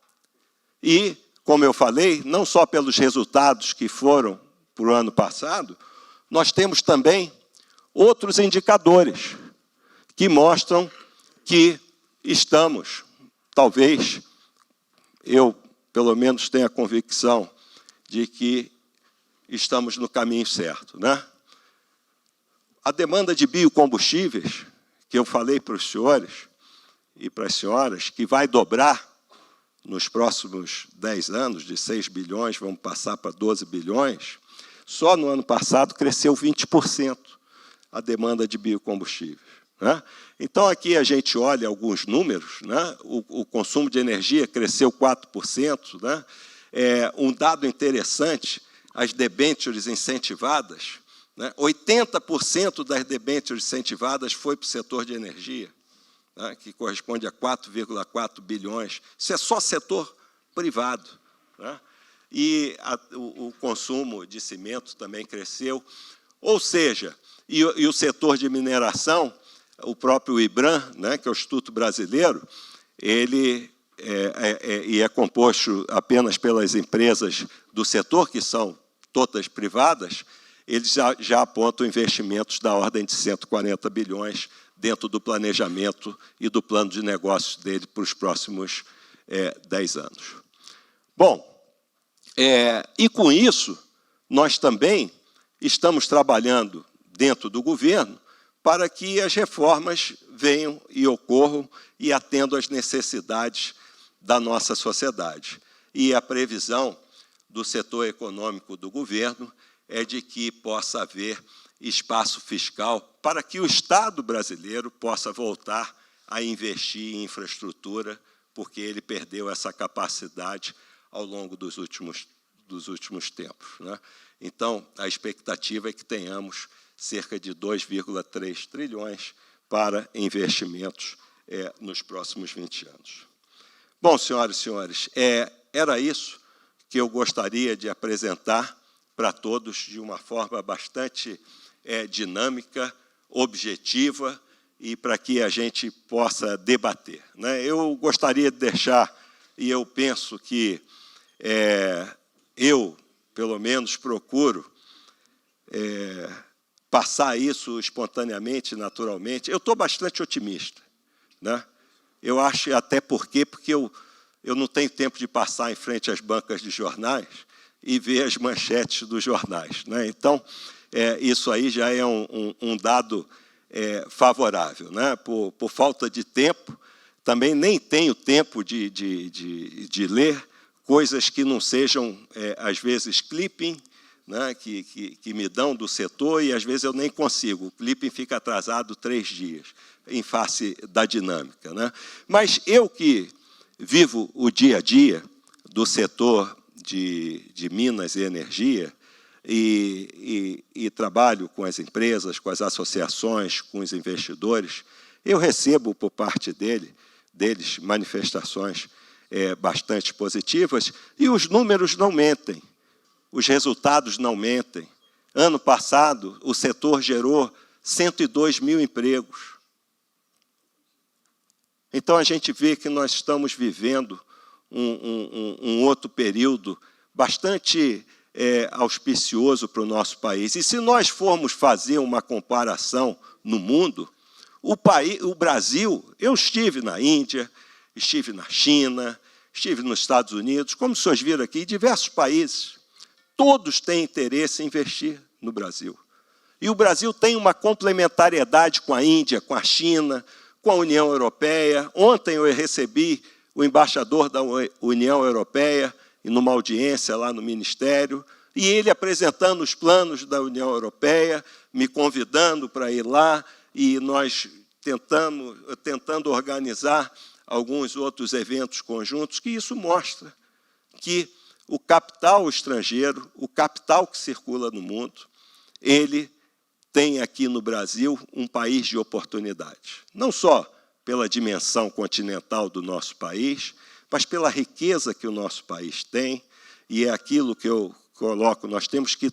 e, como eu falei, não só pelos resultados que foram para o ano passado, nós temos também outros indicadores que mostram que estamos, talvez, eu, pelo menos, tenho a convicção de que estamos no caminho certo, né? A demanda de biocombustíveis, que eu falei para os senhores e para as senhoras, que vai dobrar nos próximos 10 anos, de 6 bilhões, vamos passar para 12 bilhões, só no ano passado cresceu 20% a demanda de biocombustíveis, né? Então, aqui a gente olha alguns números, né? O consumo de energia cresceu 4%, né? Um dado interessante, as debêntures incentivadas, né? 80% das debêntures incentivadas foi para o setor de energia, né? Que corresponde a 4,4 bilhões. Isso é só setor privado, né? E o consumo de cimento também cresceu. Ou seja, e o setor de mineração, o próprio IBRAM, né, que é o Instituto Brasileiro, ele é composto apenas pelas empresas do setor, que são todas privadas, eles já apontam investimentos da ordem de 140 bilhões dentro do planejamento e do plano de negócios dele para os próximos 10 anos. Bom, e com isso, nós também estamos trabalhando dentro do governo para que as reformas venham e ocorram e atendam às necessidades da nossa sociedade. E a previsão do setor econômico do governo é de que possa haver espaço fiscal para que o Estado brasileiro possa voltar a investir em infraestrutura, porque ele perdeu essa capacidade ao longo dos últimos tempos, né? Então, a expectativa é que tenhamos cerca de 2,3 trilhões para investimentos nos próximos 20 anos. Bom, senhoras e senhores, era isso que eu gostaria de apresentar para todos de uma forma bastante dinâmica, objetiva, e para que a gente possa debater, né? Eu gostaria de deixar, e eu penso que eu, pelo menos, procuro passar isso espontaneamente, naturalmente. Eu estou bastante otimista, né? Eu acho até porque eu não tenho tempo de passar em frente às bancas de jornais e ver as manchetes dos jornais, né? Então, isso aí já é um dado favorável, né? Por falta de tempo, também nem tenho tempo de ler coisas que não sejam, às vezes, clipping, né? que me dão do setor, e às vezes eu nem consigo. O clipping fica atrasado 3 dias, em face da dinâmica, né? Mas eu que vivo o dia a dia do setor de Minas e Energia, e trabalho com as empresas, com as associações, com os investidores, eu recebo por parte deles manifestações bastante positivas, e os números não mentem, os resultados não mentem. Ano passado, o setor gerou 102 mil empregos. Então, a gente vê que nós estamos vivendo um outro período bastante auspicioso para o nosso país. E se nós formos fazer uma comparação no mundo, o Brasil, eu estive na Índia, estive na China, estive nos Estados Unidos, como os senhores viram aqui, diversos países, todos têm interesse em investir no Brasil. E o Brasil tem uma complementariedade com a Índia, com a China, com a União Europeia. Ontem eu recebi o embaixador da União Europeia, e numa audiência lá no Ministério, e ele apresentando os planos da União Europeia, me convidando para ir lá, e nós tentando organizar alguns outros eventos conjuntos, que isso mostra que o capital estrangeiro, o capital que circula no mundo, ele tem aqui no Brasil um país de oportunidade. Não só pela dimensão continental do nosso país, mas pela riqueza que o nosso país tem, e é aquilo que eu coloco, nós temos que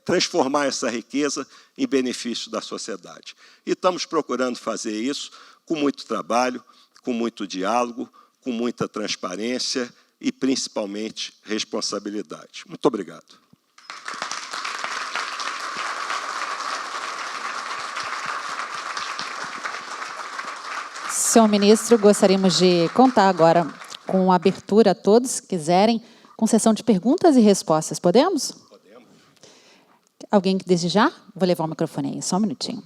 transformar essa riqueza em benefício da sociedade. E estamos procurando fazer isso com muito trabalho, com muito diálogo, com muita transparência e, principalmente, responsabilidade. Muito obrigado.
Senhor ministro, gostaríamos de contar agora com a abertura a todos que quiserem, com sessão de perguntas e respostas. Podemos?
Podemos.
Alguém que desejar? Vou levar o microfone aí, só um minutinho.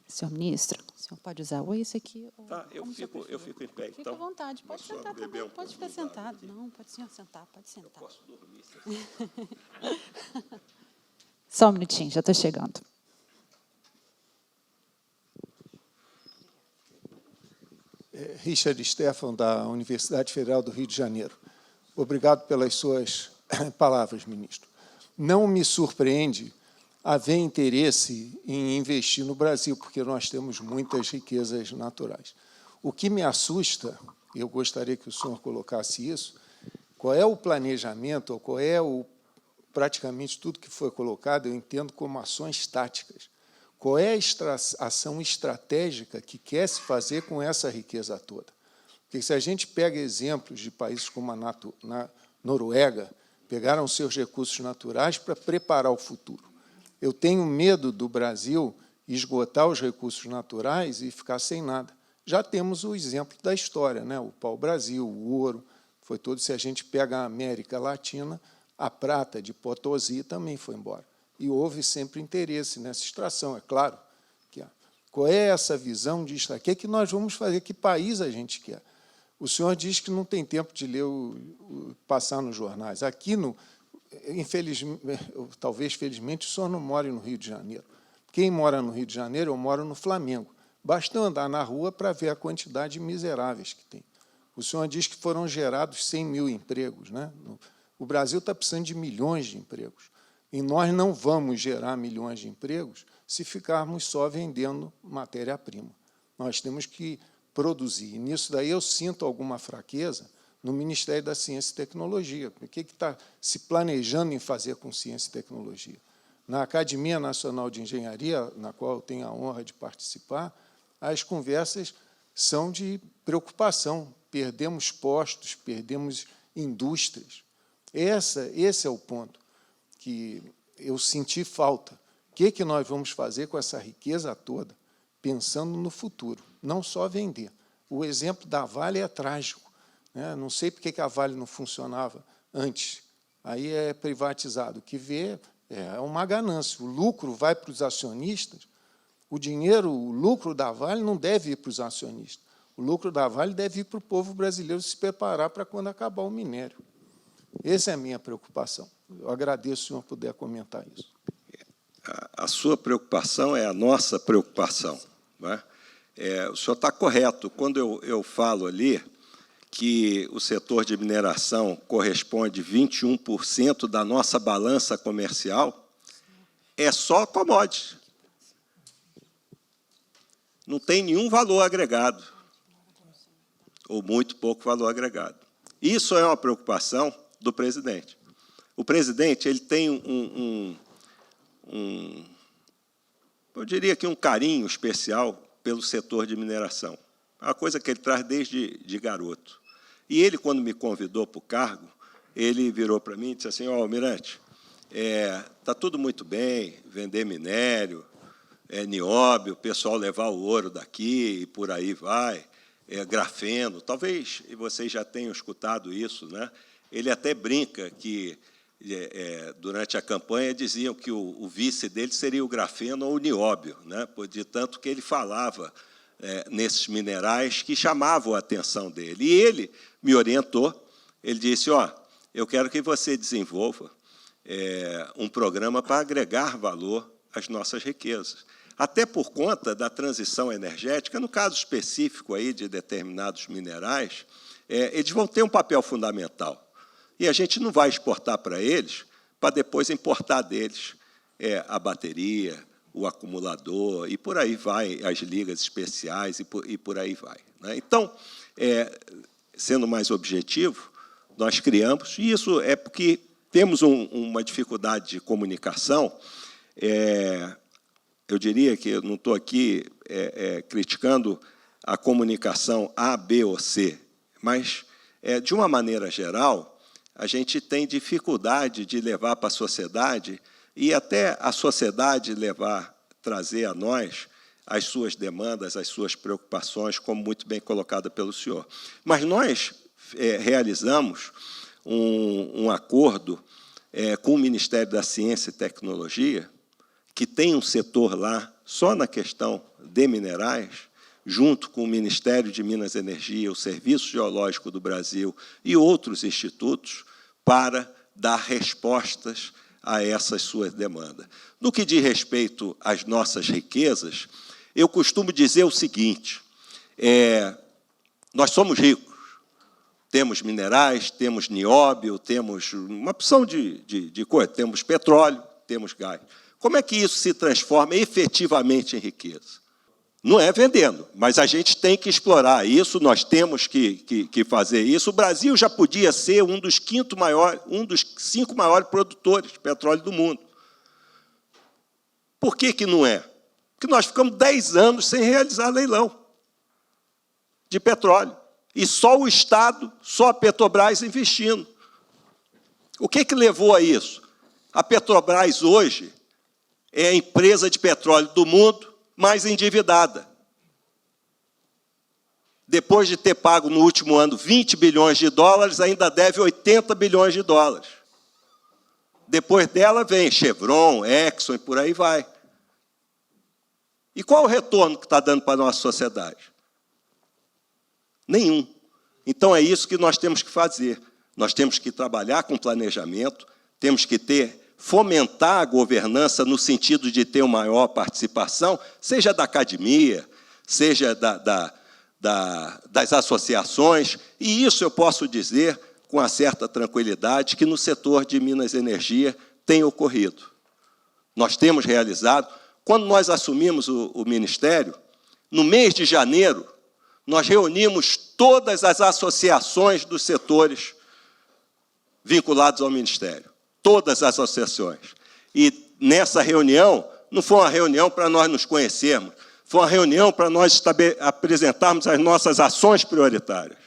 Senhor ministro, o senhor pode usar esse aqui?
Tá, eu fico em pé,
Fique
então.
à vontade, pode
Só
sentar
beber
também,
um
pode
pouco
ficar
de água
sentado.
aqui.
Não, pode o senhor sentar, pode sentar.
Posso dormir?
Só um minutinho, já estou chegando.
Richard Stefan, da Universidade Federal do Rio de Janeiro. Obrigado pelas suas palavras, ministro. Não me surpreende haver interesse em investir no Brasil, porque nós temos muitas riquezas naturais. O que me assusta, eu gostaria que o senhor colocasse isso, qual é o planejamento, ou qual é praticamente tudo que foi colocado, eu entendo como ações táticas. Qual é a ação estratégica que quer se fazer com essa riqueza toda? Porque se a gente pega exemplos de países como a Noruega, pegaram seus recursos naturais para preparar o futuro. Eu tenho medo do Brasil esgotar os recursos naturais e ficar sem nada. Já temos o exemplo da história, né? O pau-brasil, o ouro, foi todo. Se a gente pega a América Latina, a prata de Potosí também foi embora. E houve sempre interesse nessa extração, é claro. Qual é essa visão de extração? O que nós vamos fazer? Que país a gente quer? O senhor diz que não tem tempo de ler, passar nos jornais. Aqui, infelizmente, talvez felizmente, o senhor não mora no Rio de Janeiro. Quem mora no Rio de Janeiro, eu moro no Flamengo. Basta andar na rua para ver a quantidade de miseráveis que tem. O senhor diz que foram gerados 100 mil empregos, né? O Brasil está precisando de milhões de empregos. E nós não vamos gerar milhões de empregos se ficarmos só vendendo matéria-prima. Nós temos que produzir. E nisso daí eu sinto alguma fraqueza no Ministério da Ciência e Tecnologia. O que está se planejando em fazer com ciência e tecnologia? Na Academia Nacional de Engenharia, na qual eu tenho a honra de participar, as conversas são de preocupação. Perdemos postos, perdemos indústrias. Esse é o ponto que eu senti falta. O que nós vamos fazer com essa riqueza toda, pensando no futuro, não só vender. O exemplo da Vale é trágico, né? Não sei por que a Vale não funcionava antes. Aí é privatizado. O que vê é uma ganância. O lucro vai para os acionistas. O lucro da Vale não deve ir para os acionistas. O lucro da Vale deve ir para o povo brasileiro se preparar para quando acabar o minério. Essa é a minha preocupação. Eu agradeço se o senhor puder comentar isso.
A sua preocupação é a nossa preocupação, não é? O senhor está correto. Quando eu falo ali que o setor de mineração corresponde a 21% da nossa balança comercial, é só commodity. Não tem nenhum valor agregado, ou muito pouco valor agregado. Isso é uma preocupação do presidente. O presidente ele tem eu diria que um carinho especial pelo setor de mineração. É uma coisa que ele traz desde de garoto. E ele, quando me convidou para o cargo, ele virou para mim e disse assim, Almirante, está tudo muito bem, vender minério, nióbio, o pessoal levar o ouro daqui e por aí vai, grafeno, talvez vocês já tenham escutado isso, né? Ele até brinca que, durante a campanha, diziam que o vice dele seria o grafeno ou o nióbio, né? De tanto que ele falava nesses minerais que chamavam a atenção dele. E ele me orientou, ele disse, eu quero que você desenvolva um programa para agregar valor às nossas riquezas. Até por conta da transição energética, no caso específico aí de determinados minerais, eles vão ter um papel fundamental. E a gente não vai exportar para eles, para depois importar deles a bateria, o acumulador, e por aí vai, as ligas especiais, e por aí vai, né? Então, sendo mais objetivo, nós criamos, e isso é porque temos uma dificuldade de comunicação. Eu diria que eu não estou aqui criticando a comunicação A, B ou C, mas, de uma maneira geral, a gente tem dificuldade de levar para a sociedade e até a sociedade trazer a nós as suas demandas, as suas preocupações, como muito bem colocada pelo senhor. Mas nós realizamos um acordo com o Ministério da Ciência e Tecnologia, que tem um setor lá só na questão de minerais, junto com o Ministério de Minas e Energia, o Serviço Geológico do Brasil e outros institutos, para dar respostas a essas suas demandas. No que diz respeito às nossas riquezas, eu costumo dizer o seguinte, nós somos ricos, temos minerais, temos nióbio, temos uma opção de coisa, temos petróleo, temos gás. Como é que isso se transforma efetivamente em riqueza? Não é vendendo, mas a gente tem que explorar isso, nós temos que fazer isso. O Brasil já podia ser um dos 5 maiores produtores de petróleo do mundo. Por que não é? Porque nós ficamos 10 anos sem realizar leilão de petróleo. E só o Estado, só a Petrobras investindo. O que levou a isso? A Petrobras, hoje, é a empresa de petróleo do mundo mais endividada. Depois de ter pago no último ano 20 bilhões de dólares, ainda deve 80 bilhões de dólares. Depois dela vem Chevron, Exxon e por aí vai. E qual o retorno que está dando para a nossa sociedade? Nenhum. Então, é isso que nós temos que fazer. Nós temos que trabalhar com planejamento, temos que fomentar a governança no sentido de ter uma maior participação, seja da academia, seja das associações, e isso eu posso dizer com uma certa tranquilidade que no setor de Minas e Energia tem ocorrido. Nós temos realizado. Quando nós assumimos o Ministério, no mês de janeiro, nós reunimos todas as associações dos setores vinculados ao Ministério. Todas as associações. E, nessa reunião, não foi uma reunião para nós nos conhecermos, foi uma reunião para nós apresentarmos as nossas ações prioritárias.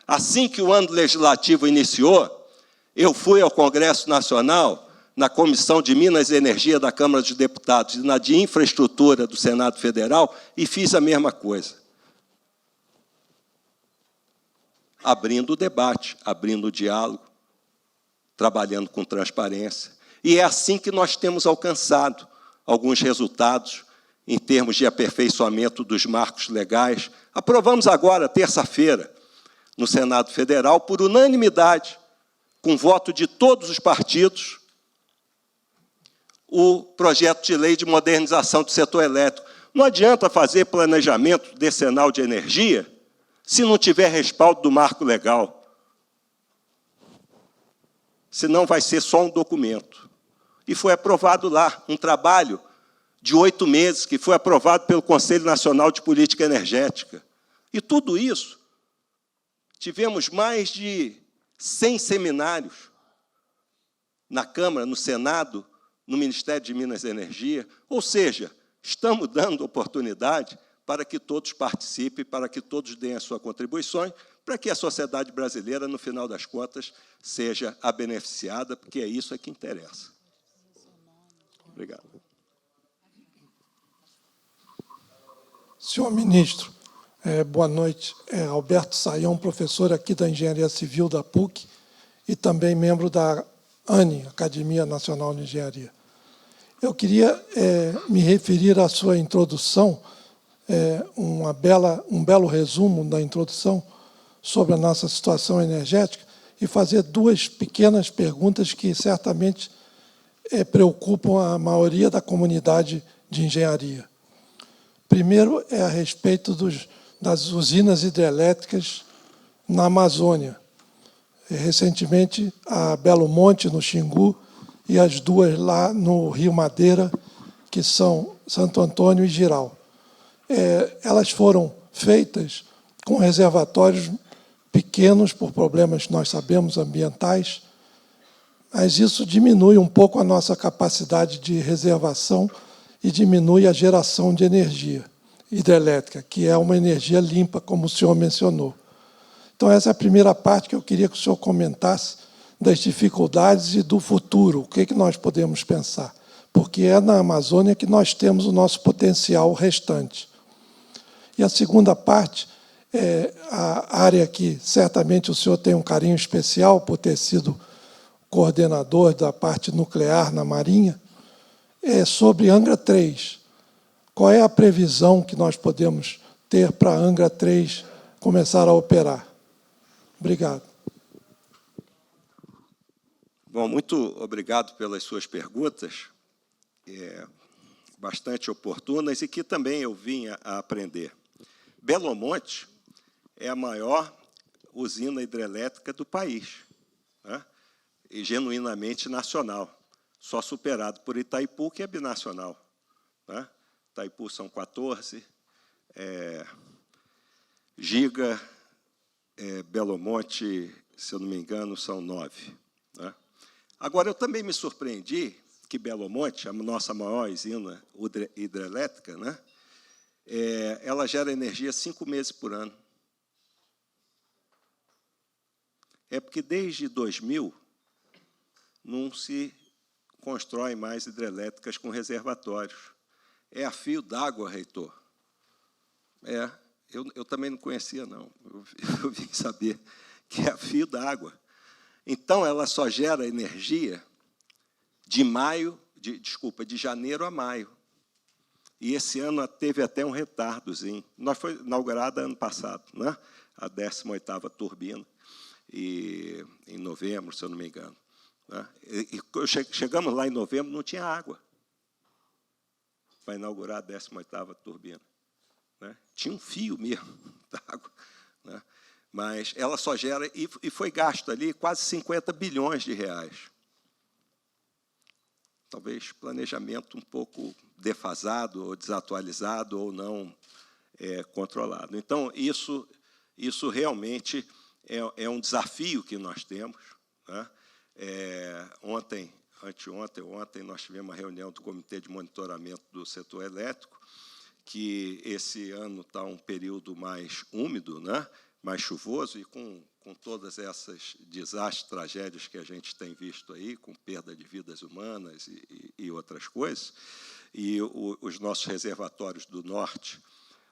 Assim que o ano legislativo iniciou, eu fui ao Congresso Nacional, na Comissão de Minas e Energia da Câmara dos Deputados e na de Infraestrutura do Senado Federal, e fiz a mesma coisa. Abrindo o debate, abrindo o diálogo, trabalhando com transparência. E é assim que nós temos alcançado alguns resultados em termos de aperfeiçoamento dos marcos legais. Aprovamos agora, terça-feira, no Senado Federal, por unanimidade, com voto de todos os partidos, o projeto de lei de modernização do setor elétrico. Não adianta fazer planejamento decenal de energia se não tiver respaldo do marco legal. Senão vai ser só um documento. E foi aprovado lá, um trabalho de 8 meses, que foi aprovado pelo Conselho Nacional de Política Energética. E tudo isso, tivemos mais de 100 seminários na Câmara, no Senado, no Ministério de Minas e Energia, ou seja, estamos dando oportunidade para que todos participem, para que todos deem as suas contribuições, para que a sociedade brasileira, no final das contas, seja a beneficiada, porque é isso que interessa. Obrigado.
Senhor ministro, boa noite. Alberto Sayão, professor aqui da Engenharia Civil da PUC e também membro da ANE, Academia Nacional de Engenharia. Eu queria me referir à sua introdução, um belo resumo da introdução sobre a nossa situação energética e fazer 2 pequenas perguntas que certamente preocupam a maioria da comunidade de engenharia. Primeiro é a respeito das usinas hidrelétricas na Amazônia. Recentemente, a Belo Monte, no Xingu, e as 2 lá no Rio Madeira, que são Santo Antônio e Jirau. Elas foram feitas com reservatórios pequenos, por problemas, nós sabemos, ambientais, mas isso diminui um pouco a nossa capacidade de reservação e diminui a geração de energia hidrelétrica, que é uma energia limpa, como o senhor mencionou. Então, essa é a primeira parte que eu queria que o senhor comentasse das dificuldades e do futuro, o que nós podemos pensar, porque é na Amazônia que nós temos o nosso potencial restante. E a segunda parte é a área que certamente o senhor tem um carinho especial por ter sido coordenador da parte nuclear na Marinha, é sobre Angra 3. Qual é a previsão que nós podemos ter para Angra 3 começar a operar? Obrigado.
Bom, muito obrigado pelas suas perguntas, bastante oportunas e que também eu vim a aprender. Belo Monte é a maior usina hidrelétrica do país, né? E genuinamente nacional, só superado por Itaipu, que é binacional, né? Itaipu são 14, Giga, Belo Monte, se eu não me engano, são 9. Né? Agora, eu também me surpreendi que Belo Monte, a nossa maior usina hidrelétrica, né, ela gera energia 5 meses por ano. É porque, desde 2000, não se constrói mais hidrelétricas com reservatórios. É a fio d'água, reitor. Eu também não conhecia, não. Eu vim saber que é a fio d'água. Então, ela só gera energia de janeiro a maio. E esse ano teve até um retardozinho. Nós foi inaugurada ano passado, né? A 18ª turbina, e em novembro, se eu não me engano. Né? E chegamos lá em novembro, não tinha água para inaugurar a 18ª turbina. né? Tinha um fio mesmo d'água, né? Mas ela só gera, e foi gasto ali quase 50 bilhões de reais. Talvez planejamento um pouco defasado, ou desatualizado, ou não controlado. Então, isso realmente é um desafio que nós temos, né? Ontem, nós tivemos uma reunião do Comitê de Monitoramento do Setor Elétrico, que esse ano está um período mais úmido, né? Mais chuvoso, e com todas essas desastres, tragédias que a gente tem visto aí, com perda de vidas humanas e outras coisas, e os nossos reservatórios do Norte,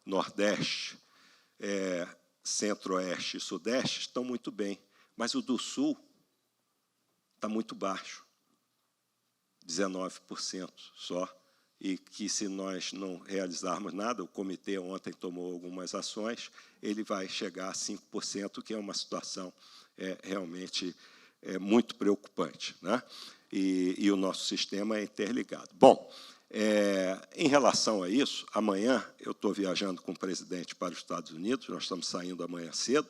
Nordeste, Centro-Oeste e Sudeste estão muito bem, mas o do Sul está muito baixo, 19% só, e que, se nós não realizarmos nada, o comitê ontem tomou algumas ações, ele vai chegar a 5%, que é uma situação realmente muito preocupante, né? E o nosso sistema é interligado. Bom, em relação a isso, amanhã eu estou viajando com o presidente para os Estados Unidos, nós estamos saindo amanhã cedo,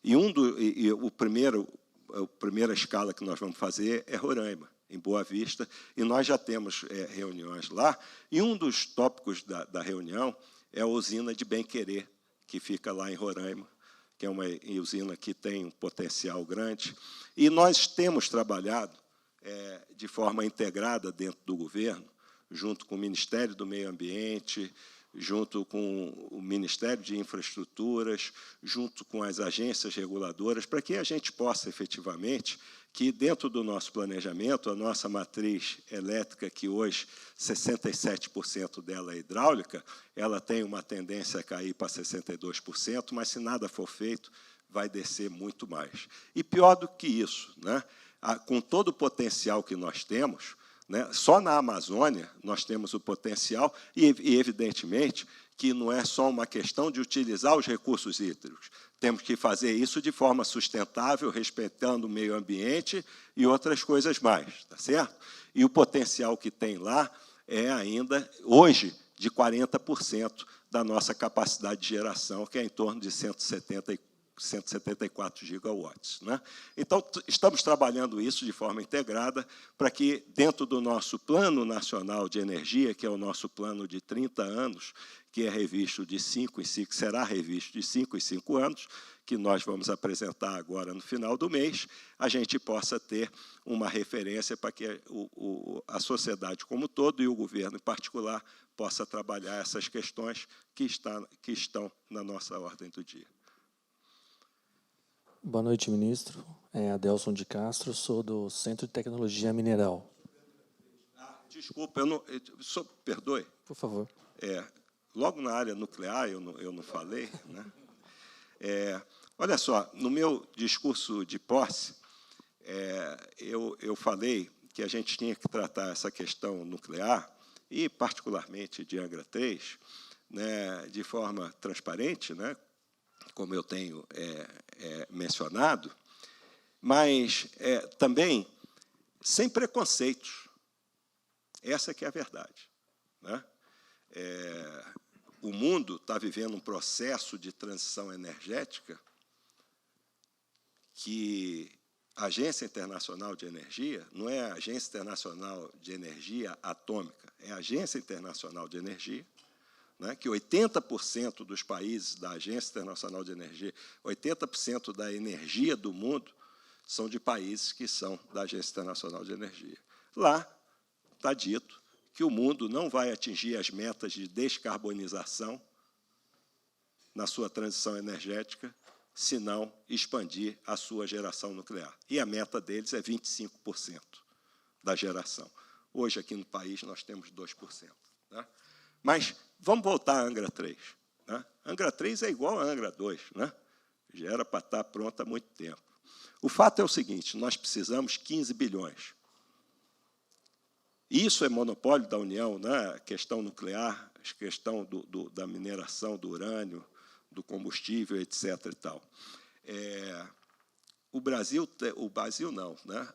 e a primeira escala que nós vamos fazer é Roraima, em Boa Vista, e nós já temos reuniões lá, e um dos tópicos da reunião é a usina de Bem-Querer, que fica lá em Roraima, que é uma usina que tem um potencial grande, e nós temos trabalhado de forma integrada dentro do governo, junto com o Ministério do Meio Ambiente, junto com o Ministério de Infraestruturas, junto com as agências reguladoras, para que a gente possa, efetivamente, que dentro do nosso planejamento, a nossa matriz elétrica, que hoje 67% dela é hidráulica, ela tem uma tendência a cair para 62%, mas, se nada for feito, vai descer muito mais. E pior do que isso, né? Com todo o potencial que nós temos, né, só na Amazônia nós temos o potencial, e, evidentemente, que não é só uma questão de utilizar os recursos hídricos. Temos que fazer isso de forma sustentável, respeitando o meio ambiente e outras coisas mais, tá certo? E o potencial que tem lá é ainda, hoje, de 40% da nossa capacidade de geração, que é em torno de 174 gigawatts, né? Então, estamos trabalhando isso de forma integrada para que, dentro do nosso Plano Nacional de Energia, que é o nosso plano de 30 anos, que é revisto de 5 em 5, será revisto de 5 em 5 anos, que nós vamos apresentar agora no final do mês, a gente possa ter uma referência para que a sociedade como um todo e o governo em particular possa trabalhar essas questões que estão na nossa ordem do dia.
Boa noite, ministro. Adelson de Castro, sou do Centro de Tecnologia Mineral.
Desculpa, perdoe.
Por favor.
Logo na área nuclear, eu não falei, né? Olha só, no meu discurso de posse, eu falei que a gente tinha que tratar essa questão nuclear, e particularmente de Angra 3, né, de forma transparente, né, como eu tenho mencionado, mas também sem preconceitos. Essa que é a verdade, né? O mundo está vivendo um processo de transição energética que a Agência Internacional de Energia, não é a Agência Internacional de Energia Atômica, é a Agência Internacional de Energia, né, que 80% dos países da Agência Internacional de Energia, 80% da energia do mundo são de países que são da Agência Internacional de Energia. Lá está dito que o mundo não vai atingir as metas de descarbonização na sua transição energética, se não expandir a sua geração nuclear. E a meta deles é 25% da geração. Hoje, aqui no país, nós temos 2%. Né? Mas vamos voltar a Angra 3. Né? Angra 3 é igual a Angra 2. Né? Já era para estar pronta há muito tempo. O fato é o seguinte, nós precisamos 15 bilhões. Isso é monopólio da União, né? A questão nuclear, a questão da mineração do urânio, do combustível, etc. E tal. O Brasil não, né?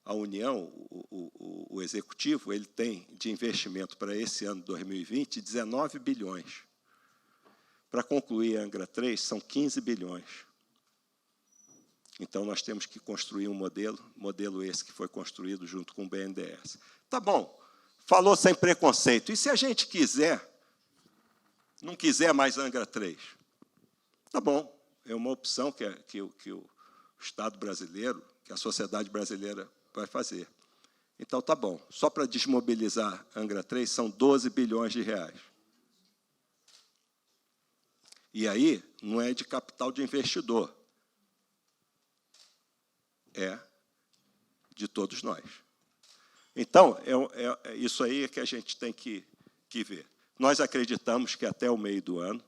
A União, o Executivo, ele tem de investimento para esse ano 2020 19 bilhões. Para concluir a Angra 3, são 15 bilhões. Então, nós temos que construir um modelo esse que foi construído junto com o BNDES. Tá bom, falou sem preconceito. E se a gente não quiser mais Angra 3? Tá bom, é uma opção que o Estado brasileiro, que a sociedade brasileira vai fazer. Então, tá bom, só para desmobilizar Angra 3 são 12 bilhões de reais. E aí, não é de capital de investidor, é de todos nós. Então, isso aí é que a gente tem que ver. Nós acreditamos que até o meio do ano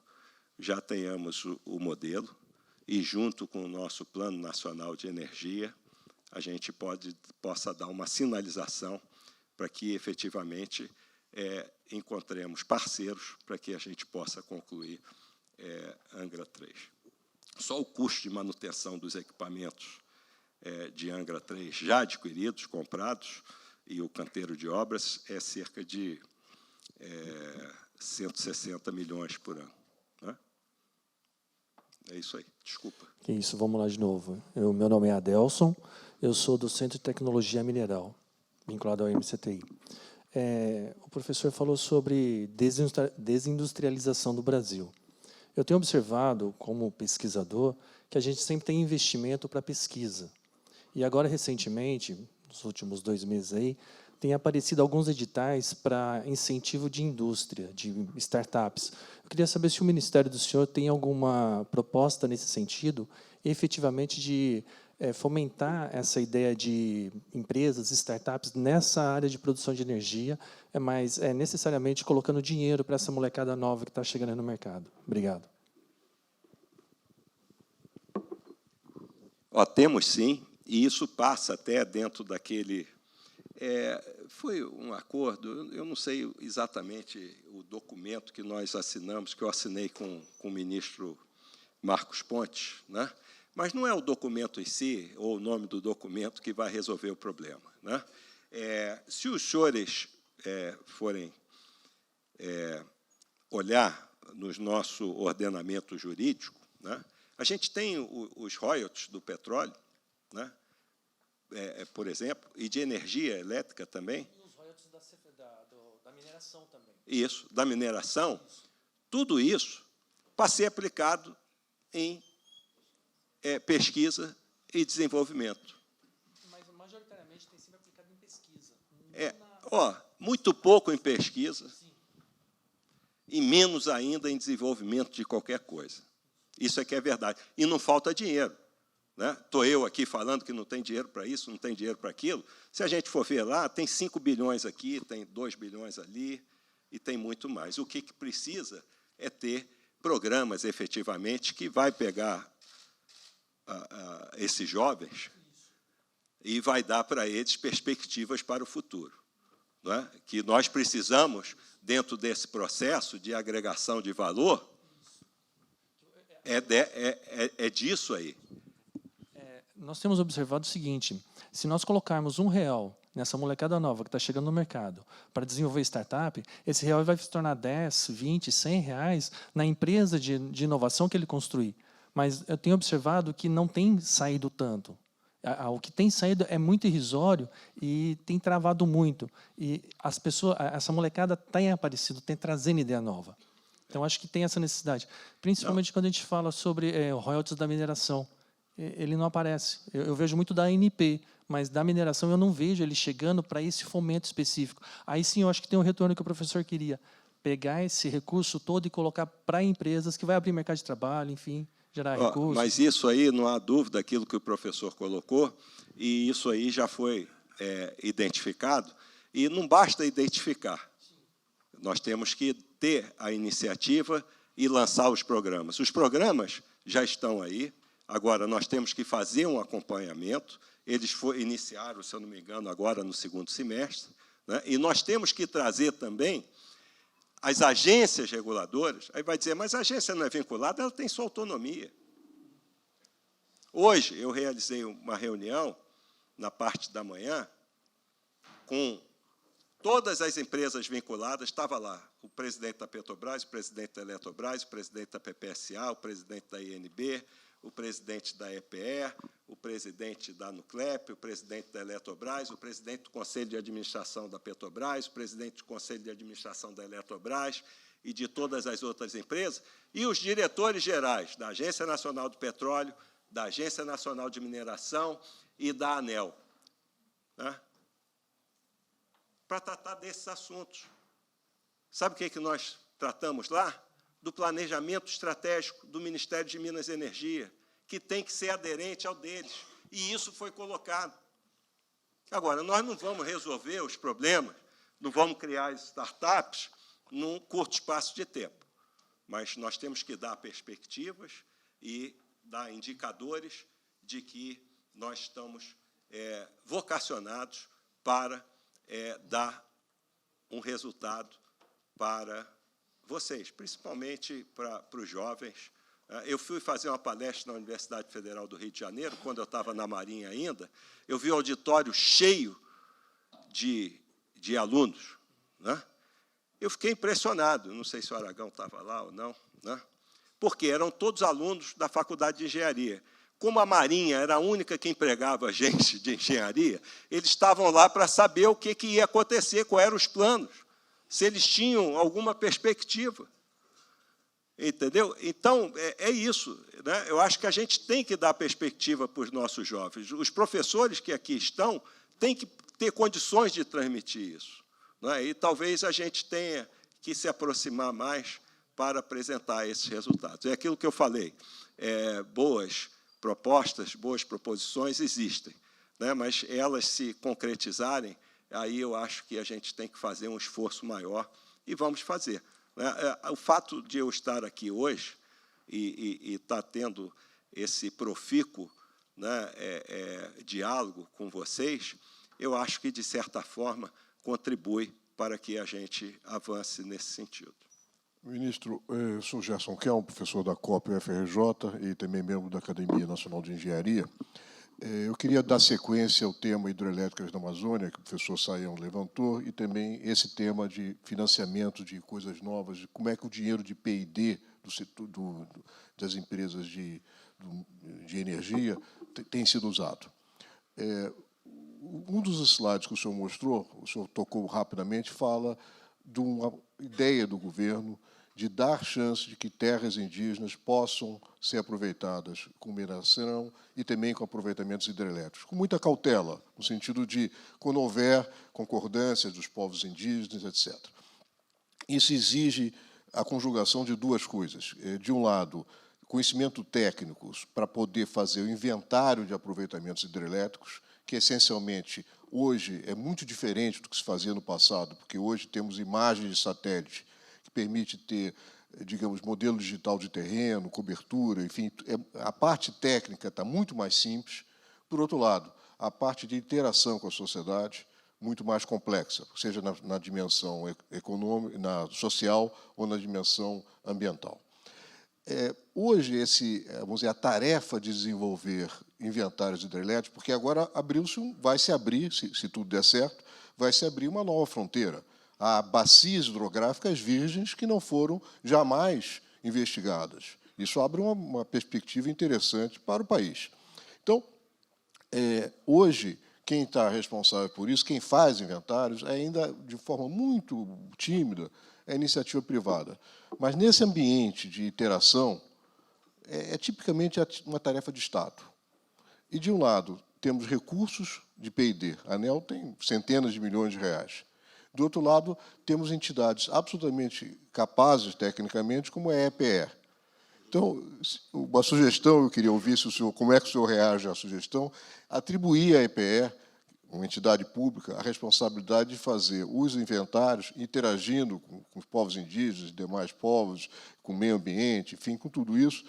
já tenhamos o modelo e, junto com o nosso Plano Nacional de Energia, a gente possa dar uma sinalização para que, efetivamente, encontremos parceiros para que a gente possa concluir Angra 3. Só o custo de manutenção dos equipamentos de Angra 3 já adquiridos, comprados, e o canteiro de obras é cerca de 160 milhões por ano. Né? É isso aí, desculpa.
Que isso, vamos lá de novo. Meu nome é Adelson, eu sou do Centro de Tecnologia Mineral, vinculado ao MCTI. O professor falou sobre desindustrialização do Brasil. Eu tenho observado, como pesquisador, que a gente sempre tem investimento para pesquisa. E agora, recentemente, nos últimos 2 meses, aí, tem aparecido alguns editais para incentivo de indústria, de startups. Eu queria saber se o Ministério do senhor tem alguma proposta nesse sentido, efetivamente, de fomentar essa ideia de empresas, startups, nessa área de produção de energia, mas necessariamente colocando dinheiro para essa molecada nova que está chegando no mercado. Obrigado.
Temos sim, e isso passa até dentro daquele... foi um acordo, eu não sei exatamente o documento que nós assinamos, que eu assinei com o ministro Marcos Pontes, né? Mas não é o documento em si, ou o nome do documento, que vai resolver o problema. Né? Se os senhores forem olhar no nosso ordenamento jurídico, né, a gente tem os royalties do petróleo, né, por exemplo, e de energia elétrica também.
E os royalties da mineração também.
Isso, da mineração. Isso. Tudo isso para ser aplicado em pesquisa e desenvolvimento.
Mas, majoritariamente, tem sido aplicado em pesquisa.
Muito pouco em pesquisa. Sim. E menos ainda em desenvolvimento de qualquer coisa. Isso é que é verdade. E não falta dinheiro. Estou eu aqui falando que não tem dinheiro para isso, não tem dinheiro para aquilo. Se a gente for ver lá, tem 5 bilhões aqui, tem 2 bilhões ali, e tem muito mais. O que precisa é ter programas, efetivamente, que vai pegar esses jovens e vai dar para eles perspectivas para o futuro. Não é? Que nós precisamos, dentro desse processo de agregação de valor, é disso aí.
Nós temos observado o seguinte, se nós colocarmos R$1 nessa molecada nova que está chegando no mercado para desenvolver startup, esse real vai se tornar 10, 20, 100 reais na empresa de inovação que ele construir. Mas eu tenho observado que não tem saído tanto. O que tem saído é muito irrisório e tem travado muito. E as pessoas, essa molecada tem aparecido, tem trazendo ideia nova. Então, acho que tem essa necessidade. Principalmente quando a gente fala sobre royalties da mineração. Ele não aparece. Eu vejo muito da ANP, mas da mineração eu não vejo ele chegando para esse fomento específico. Aí sim, eu acho que tem um retorno que o professor queria. Pegar esse recurso todo e colocar para empresas que vai abrir mercado de trabalho, enfim, gerar recursos.
Mas isso aí, não há dúvida, aquilo que o professor colocou, e isso aí já foi identificado, e não basta identificar. Nós temos que ter a iniciativa e lançar os programas. Os programas já estão aí, agora nós temos que fazer um acompanhamento, eles iniciaram, se eu não me engano, agora no 2º semestre, né? E nós temos que trazer também as agências reguladoras. Aí vai dizer, mas a agência não é vinculada, ela tem sua autonomia. Hoje, eu realizei uma reunião, na parte da manhã, com todas as empresas vinculadas, estava lá o presidente da Petrobras, o presidente da Eletrobras, o presidente da PPSA, o presidente da INB, o presidente da EPE, o presidente da Nuclep, o presidente da Eletrobras, o presidente do Conselho de Administração da Petrobras, o presidente do Conselho de Administração da Eletrobras e de todas as outras empresas, e os diretores gerais da Agência Nacional do Petróleo, da Agência Nacional de Mineração e da ANEEL, né, para tratar desses assuntos. Sabe o que nós tratamos lá? Do planejamento estratégico do Ministério de Minas e Energia, que tem que ser aderente ao deles. E isso foi colocado. Agora, nós não vamos resolver os problemas, não vamos criar startups num curto espaço de tempo, mas nós temos que dar perspectivas e dar indicadores de que nós estamos vocacionados para dar um resultado para vocês, principalmente para os jovens. Eu fui fazer uma palestra na Universidade Federal do Rio de Janeiro, quando eu estava na Marinha ainda, eu vi o auditório cheio de alunos, né? Eu fiquei impressionado, não sei se o Aragão estava lá ou não, né? Porque eram todos alunos da Faculdade de Engenharia. Como a Marinha era a única que empregava gente de engenharia, eles estavam lá para saber o que ia acontecer, quais eram os planos, se eles tinham alguma perspectiva. Entendeu? Então, é isso, né? Eu acho que a gente tem que dar perspectiva para os nossos jovens. Os professores que aqui estão têm que ter condições de transmitir isso, né? E talvez a gente tenha que se aproximar mais para apresentar esses resultados. É aquilo que eu falei, boas propostas, boas proposições existem, né? Mas elas se concretizarem, aí eu acho que a gente tem que fazer um esforço maior, e vamos fazer. O fato de eu estar aqui hoje e estar tendo esse profícuo, né, diálogo com vocês, eu acho que, de certa forma, contribui para que a gente avance nesse sentido.
Ministro, eu sou Gerson Kelm, professor da COP UFRJ e também membro da Academia Nacional de Engenharia. Eu queria dar sequência ao tema hidrelétricas da Amazônia, que o professor Sayão levantou, e também esse tema de financiamento de coisas novas, de como é que o dinheiro de P&D das empresas de energia tem sido usado. Um dos slides que o senhor mostrou, o senhor tocou rapidamente, fala de uma ideia do governo de dar chance de que terras indígenas possam ser aproveitadas com mineração e também com aproveitamentos hidrelétricos, com muita cautela, no sentido de, quando houver concordância dos povos indígenas, etc. Isso exige a conjugação de duas coisas. De um lado, conhecimento técnico para poder fazer o inventário de aproveitamentos hidrelétricos, que, essencialmente, hoje é muito diferente do que se fazia no passado, porque hoje temos imagens de satélite que permite ter, digamos, modelo digital de terreno, cobertura, enfim, a parte técnica está muito mais simples. Por outro lado, a parte de interação com a sociedade muito mais complexa, seja na dimensão econômica, social ou na dimensão ambiental. Hoje, vamos dizer, a tarefa de desenvolver inventários hidrelétricos, porque agora vai se abrir, se tudo der certo, vai se abrir uma nova fronteira. Há bacias hidrográficas virgens que não foram jamais investigadas. Isso abre uma perspectiva interessante para o país. Então, hoje, quem está responsável por isso, quem faz inventários, ainda de forma muito tímida, é a iniciativa privada. Mas, nesse ambiente de interação, é tipicamente uma tarefa de Estado. E, de um lado, temos recursos de P&D. A ANEEL tem centenas de milhões de reais. Do outro lado, temos entidades absolutamente capazes, tecnicamente, como é a EPE. Então, uma sugestão, eu queria ouvir como é que o senhor reage à sugestão, atribuir à EPE, uma entidade pública, a responsabilidade de fazer os inventários, interagindo com os povos indígenas, demais povos, com o meio ambiente, enfim, com tudo isso,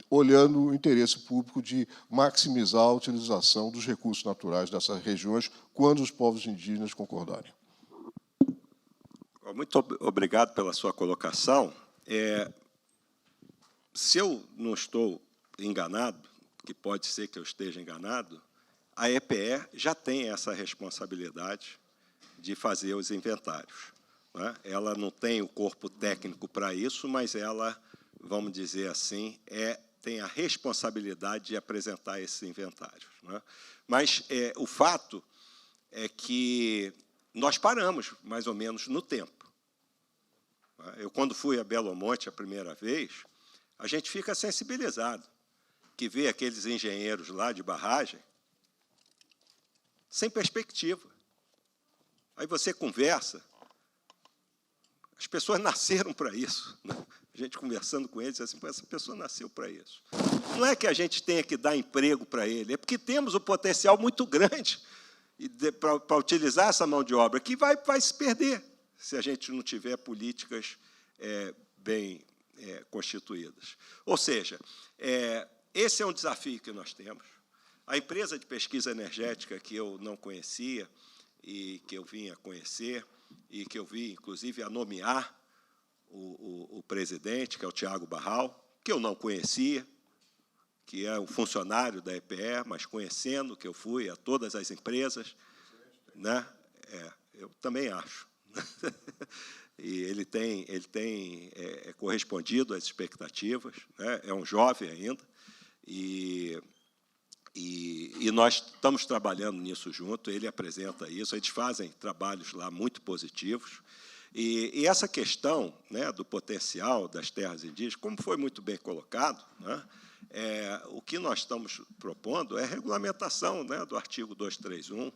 olhando o interesse público de maximizar a utilização dos recursos naturais dessas regiões quando os povos indígenas concordarem.
Muito obrigado pela sua colocação. Se eu não estou enganado, que pode ser que eu esteja enganado, a EPE já tem essa responsabilidade de fazer os inventários, né? Ela não tem o corpo técnico para isso, mas ela, vamos dizer assim, tem a responsabilidade de apresentar esses inventários, né? Mas o fato é que nós paramos, mais ou menos, no tempo. Eu, quando fui a Belo Monte a primeira vez, a gente fica sensibilizado, que vê aqueles engenheiros lá de barragem sem perspectiva. Aí você conversa, as pessoas nasceram para isso, né? A gente conversando com eles, assim, essa pessoa nasceu para isso. Não é que a gente tenha que dar emprego para ele, é porque temos um potencial muito grande para utilizar essa mão de obra, que vai se perder se a gente não tiver políticas bem constituídas. Ou seja, esse é um desafio que nós temos. A empresa de pesquisa energética que eu não conhecia e que eu vim a conhecer e que eu vi, inclusive, a nomear o presidente, que é o Tiago Barral, que eu não conhecia, que é um funcionário da EPE, mas conhecendo, que eu fui a todas as empresas, né? Eu também acho. E ele tem correspondido às expectativas, né? É um jovem ainda, e nós estamos trabalhando nisso junto, ele apresenta isso, eles fazem trabalhos lá muito positivos. E essa questão, né, do potencial das terras indígenas, como foi muito bem colocado, né, o que nós estamos propondo é a regulamentação, né, do artigo 231,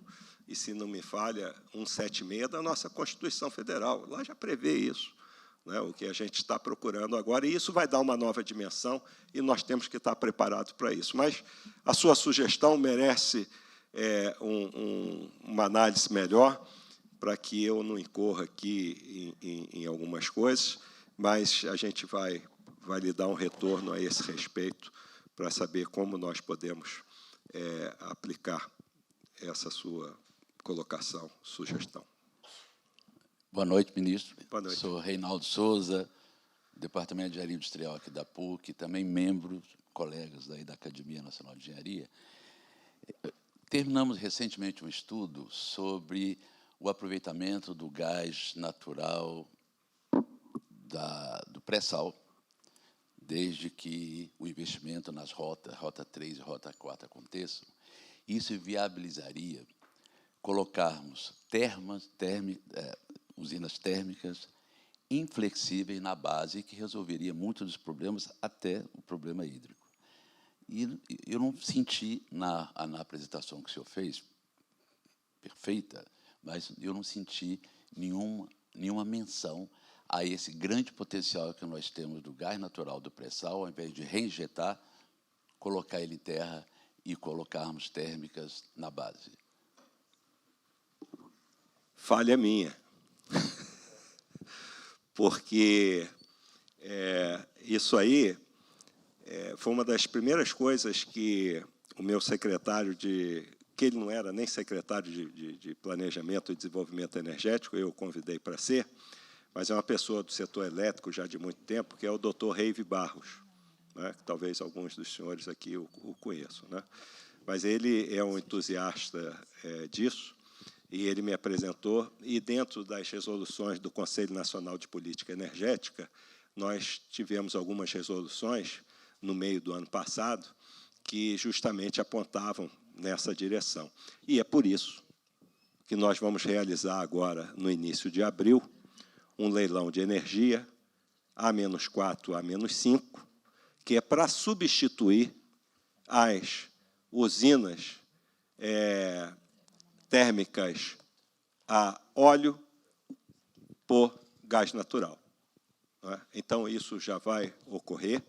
e, se não me falha, 176 da nossa Constituição Federal. Lá já prevê isso, né, o que a gente está procurando agora, e isso vai dar uma nova dimensão, e nós temos que estar preparados para isso. Mas a sua sugestão merece uma análise melhor, para que eu não incorra aqui em algumas coisas, mas a gente vai lhe dar um retorno a esse respeito, para saber como nós podemos aplicar essa sua colocação, sugestão.
Boa noite, ministro.
Boa noite.
Sou Reinaldo Souza, Departamento de Engenharia Industrial aqui da PUC, também membro, colegas daí da Academia Nacional de Engenharia. Terminamos recentemente um estudo sobre o aproveitamento do gás natural do pré-sal, desde que o investimento nas Rota 3 e Rota 4 aconteçam. Isso viabilizaria colocarmos usinas térmicas inflexíveis na base, que resolveria muitos dos problemas, até o problema hídrico. E eu não senti, na apresentação que o senhor fez, perfeita, mas eu não senti nenhuma menção a esse grande potencial que nós temos do gás natural do pré-sal, ao invés de reinjetar, colocar ele em terra e colocarmos térmicas na base.
Falha minha. Porque isso aí foi uma das primeiras coisas que o meu secretário que ele não era nem secretário de Planejamento e Desenvolvimento Energético, eu o convidei para ser, mas é uma pessoa do setor elétrico já de muito tempo, que é o Dr. Reive Barros, né, que talvez alguns dos senhores aqui o conheçam, né? Mas ele é um entusiasta disso, e ele me apresentou, e dentro das resoluções do Conselho Nacional de Política Energética, nós tivemos algumas resoluções, no meio do ano passado, que justamente apontavam nessa direção. E é por isso que nós vamos realizar agora, no início de abril, um leilão de energia A-4, A-5, que é para substituir as usinas térmicas a óleo por gás natural. Não é? Então, isso já vai ocorrer.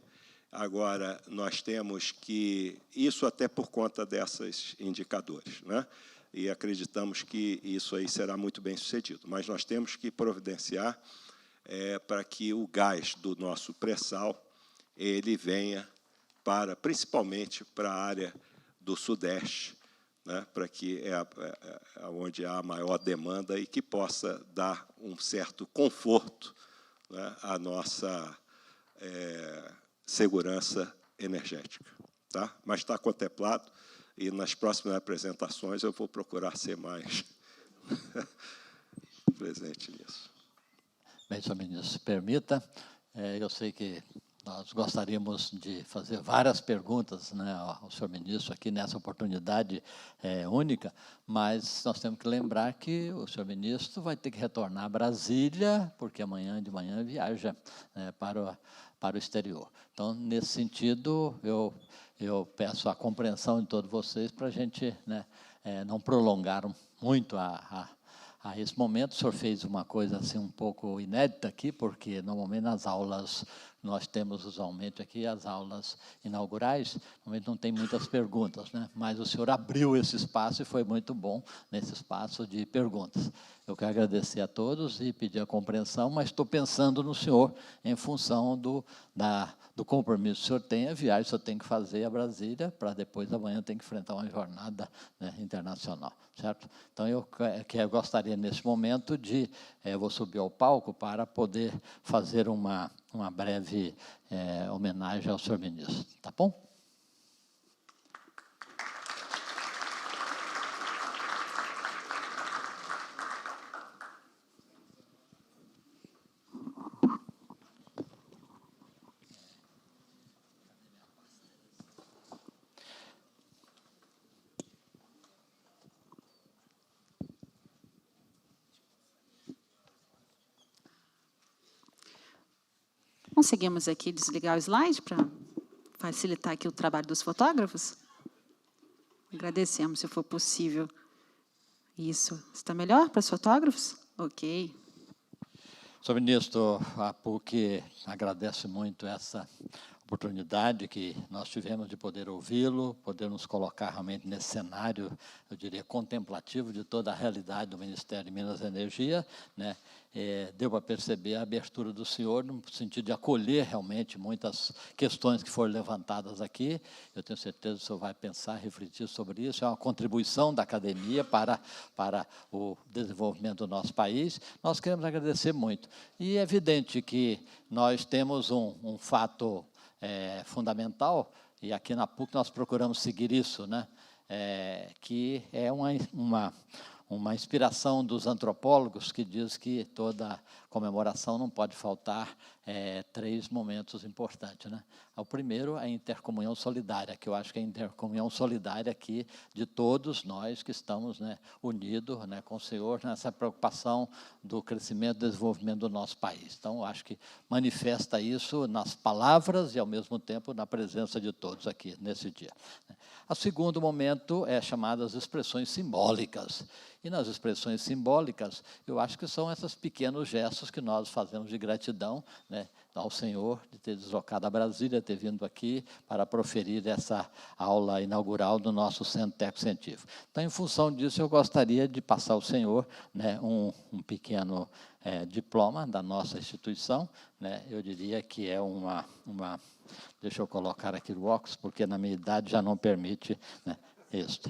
Agora, nós temos que... Isso até por conta desses indicadores, né? E acreditamos que isso aí será muito bem sucedido. Mas nós temos que providenciar para que o gás do nosso pré-sal ele venha principalmente para a área do Sudeste, né, para que onde há a maior demanda e que possa dar um certo conforto, né, à nossa segurança energética. Tá? Mas está contemplado, e nas próximas apresentações eu vou procurar ser mais presente nisso.
Bem, senhor ministro, se permita, eu sei que nós gostaríamos de fazer várias perguntas, né, ao senhor ministro aqui nessa oportunidade única, mas nós temos que lembrar que o senhor ministro vai ter que retornar a Brasília, porque amanhã de manhã viaja, né, para o exterior. Então, nesse sentido, eu peço a compreensão de todos vocês para a gente, né, não prolongar muito a esse momento. O senhor fez uma coisa assim um pouco inédita aqui, porque normalmente nas aulas, nós temos usualmente aqui as aulas inaugurais, normalmente não tem muitas perguntas, né? Mas o senhor abriu esse espaço e foi muito bom nesse espaço de perguntas. Eu quero agradecer a todos e pedir a compreensão, mas estou pensando no senhor em função do compromisso que o senhor tem, a viagem que o senhor tem que fazer a Brasília, para depois amanhã ter que enfrentar uma jornada, né, internacional, certo? Então, eu gostaria, nesse momento, eu vou subir ao palco para poder fazer uma breve homenagem ao senhor ministro, tá bom?
Conseguimos aqui desligar o slide para facilitar aqui o trabalho dos fotógrafos? Agradecemos, se for possível. Isso. Está melhor para os fotógrafos? Ok.
Senhor ministro, a PUC agradece muito essa oportunidade que nós tivemos de poder ouvi-lo, poder nos colocar realmente nesse cenário, eu diria, contemplativo de toda a realidade do Ministério de Minas e Energia, né? Deu para perceber a abertura do senhor no sentido de acolher realmente muitas questões que foram levantadas aqui. Eu tenho certeza que o senhor vai pensar, refletir sobre isso. É uma contribuição da academia para o desenvolvimento do nosso país. Nós queremos agradecer muito. E é evidente que nós temos um fato fundamental, e aqui na PUC nós procuramos seguir isso, né? Que é uma inspiração dos antropólogos que diz que toda comemoração não pode faltar 3 momentos importantes, né? O primeiro é a intercomunhão solidária, que eu acho que é a intercomunhão solidária aqui de todos nós que estamos, né, unidos, né, com o senhor nessa preocupação do crescimento e desenvolvimento do nosso país. Então, eu acho que manifesta isso nas palavras e, ao mesmo tempo, na presença de todos aqui nesse dia. O segundo momento é chamadas expressões simbólicas. E nas expressões simbólicas, eu acho que são esses pequenos gestos que nós fazemos de gratidão, né, ao senhor de ter deslocado a Brasília, ter vindo aqui para proferir essa aula inaugural do nosso Centro Técnico Científico. Então, em função disso, eu gostaria de passar ao senhor, né, um pequeno diploma da nossa instituição, né? Eu diria que é deixa eu colocar aqui o óculos, porque na minha idade já não permite, né, isso.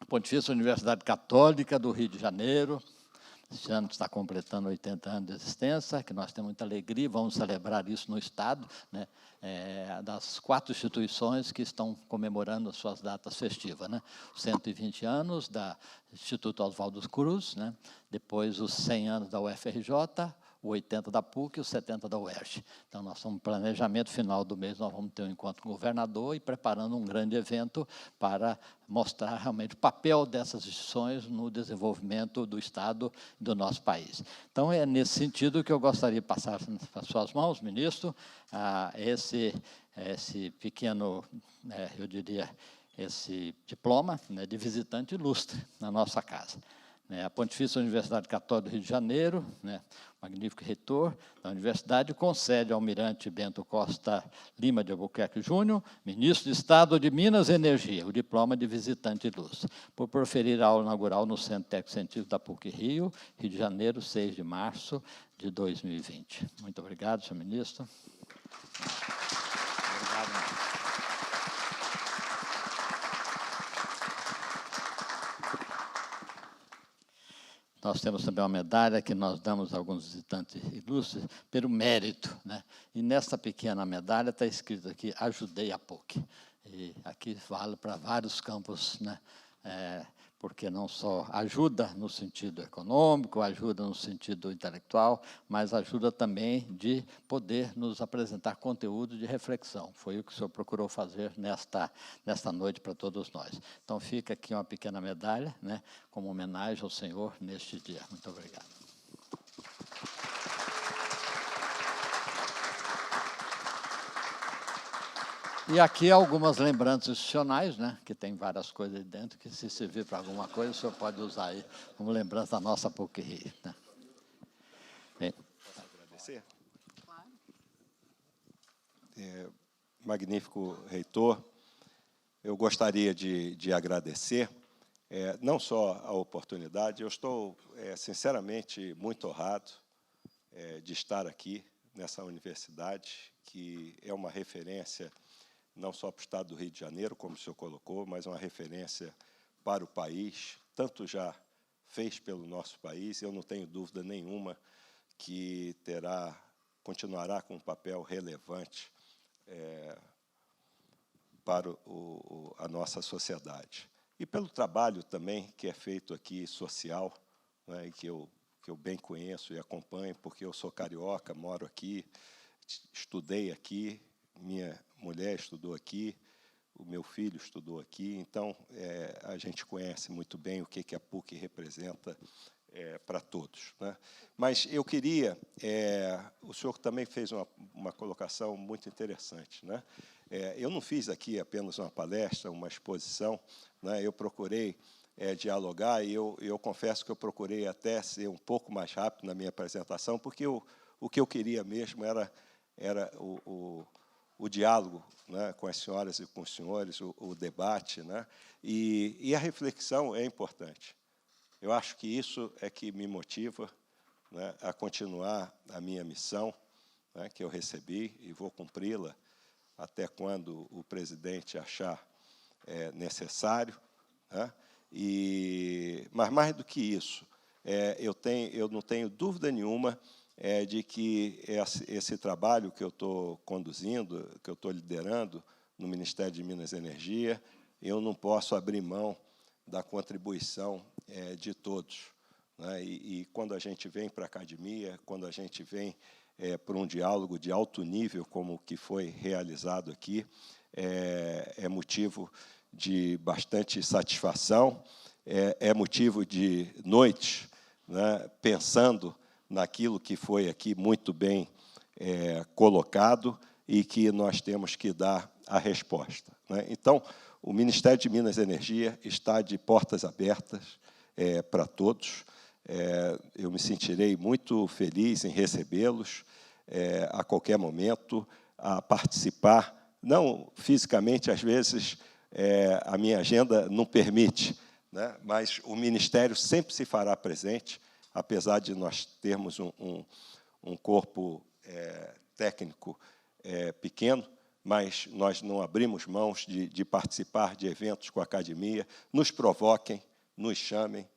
Pontifícia Universidade Católica do Rio de Janeiro. Este ano está completando 80 anos de existência, que nós temos muita alegria, vamos celebrar isso no Estado, né? Das 4 instituições que estão comemorando as suas datas festivas, né? 120 anos da Instituto Oswaldo Cruz, né? Depois os 100 anos da UFRJ, o 80 da PUC e os 70 da UERJ. Então, nós estamos no planejamento final do mês, nós vamos ter um encontro com o governador e preparando um grande evento para mostrar realmente o papel dessas instituições no desenvolvimento do Estado e do nosso país. Então, é nesse sentido que eu gostaria de passar para as suas mãos, ministro, esse pequeno, eu diria, esse diploma, né, de visitante ilustre na nossa casa. A Pontifícia Universidade Católica do Rio de Janeiro, né, magnífico reitor da universidade, concede ao almirante Bento Costa Lima de Albuquerque Júnior, ministro de Estado de Minas e Energia, o diploma de visitante ilustre, por proferir a aula inaugural no Centro Técnico Científico da PUC Rio de Janeiro, 6 de março de 2020. Muito obrigado, senhor ministro. Obrigado. Nós temos também uma medalha que nós damos a alguns visitantes ilustres pelo mérito, né? E nessa pequena medalha está escrito aqui, ajudei a PUC. E aqui vale para vários campos, né? Porque não só ajuda no sentido econômico, ajuda no sentido intelectual, mas ajuda também de poder nos apresentar conteúdo de reflexão. Foi o que o senhor procurou fazer nesta noite para todos nós. Então, fica aqui uma pequena medalha, né, como homenagem ao senhor neste dia. Muito obrigado. E aqui algumas lembranças institucionais, né, que tem várias coisas aí dentro, que se servir para alguma coisa, o senhor pode usar aí como lembrança da nossa PUC-Rio. Né?
Agradecer. Magnífico reitor, eu gostaria de agradecer, não só a oportunidade, eu estou, sinceramente, muito honrado de estar aqui nessa universidade, que é uma referência não só para o Estado do Rio de Janeiro, como o senhor colocou, mas uma referência para o país, tanto já fez pelo nosso país, eu não tenho dúvida nenhuma que continuará com um papel relevante para a nossa sociedade. E pelo trabalho também que é feito aqui social, né, e que eu bem conheço e acompanho, porque eu sou carioca, moro aqui, estudei aqui, minha mulher estudou aqui, o meu filho estudou aqui, então a gente conhece muito bem o que a PUC representa para todos. Né? Mas eu queria, o senhor também fez uma colocação muito interessante. Né? Eu não fiz aqui apenas uma palestra, uma exposição, né? Eu procurei dialogar e eu confesso que eu procurei até ser um pouco mais rápido na minha apresentação, porque o que eu queria mesmo era o diálogo, né, com as senhoras e com os senhores, o debate, né, e a reflexão é importante. Eu acho que isso é que me motiva, né, a continuar a minha missão, né, que eu recebi, e vou cumpri-la até quando o presidente achar necessário. Né, mas, mais do que isso, eu não tenho dúvida nenhuma de que esse trabalho que eu estou conduzindo, que eu estou liderando no Ministério de Minas e Energia, eu não posso abrir mão da contribuição de todos. Né? E quando a gente vem para a academia, quando a gente vem para um diálogo de alto nível, como o que foi realizado aqui, é motivo de bastante satisfação, é motivo de noites, né, pensando naquilo que foi aqui muito bem colocado e que nós temos que dar a resposta. Né? Então, o Ministério de Minas e Energia está de portas abertas para todos. Eu me sentirei muito feliz em recebê-los a qualquer momento, a participar. Não fisicamente, às vezes, a minha agenda não permite, né? Mas o Ministério sempre se fará presente, apesar de nós termos um corpo técnico pequeno, mas nós não abrimos mãos de participar de eventos com a academia. Nos provoquem, nos chamem,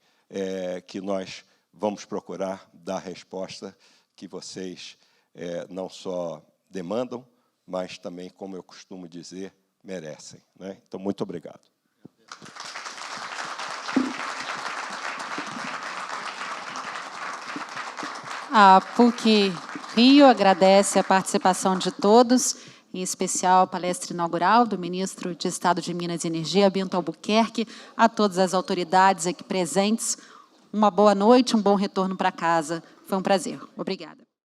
que nós vamos procurar dar a resposta que vocês não só demandam, mas também, como eu costumo dizer, merecem. Né? Então, muito obrigado.
A PUC-Rio agradece a participação de todos, em especial a palestra inaugural do ministro de Estado de Minas e Energia, Bento Albuquerque, a todas as autoridades aqui presentes. Uma boa noite, um bom retorno para casa. Foi um prazer. Obrigada.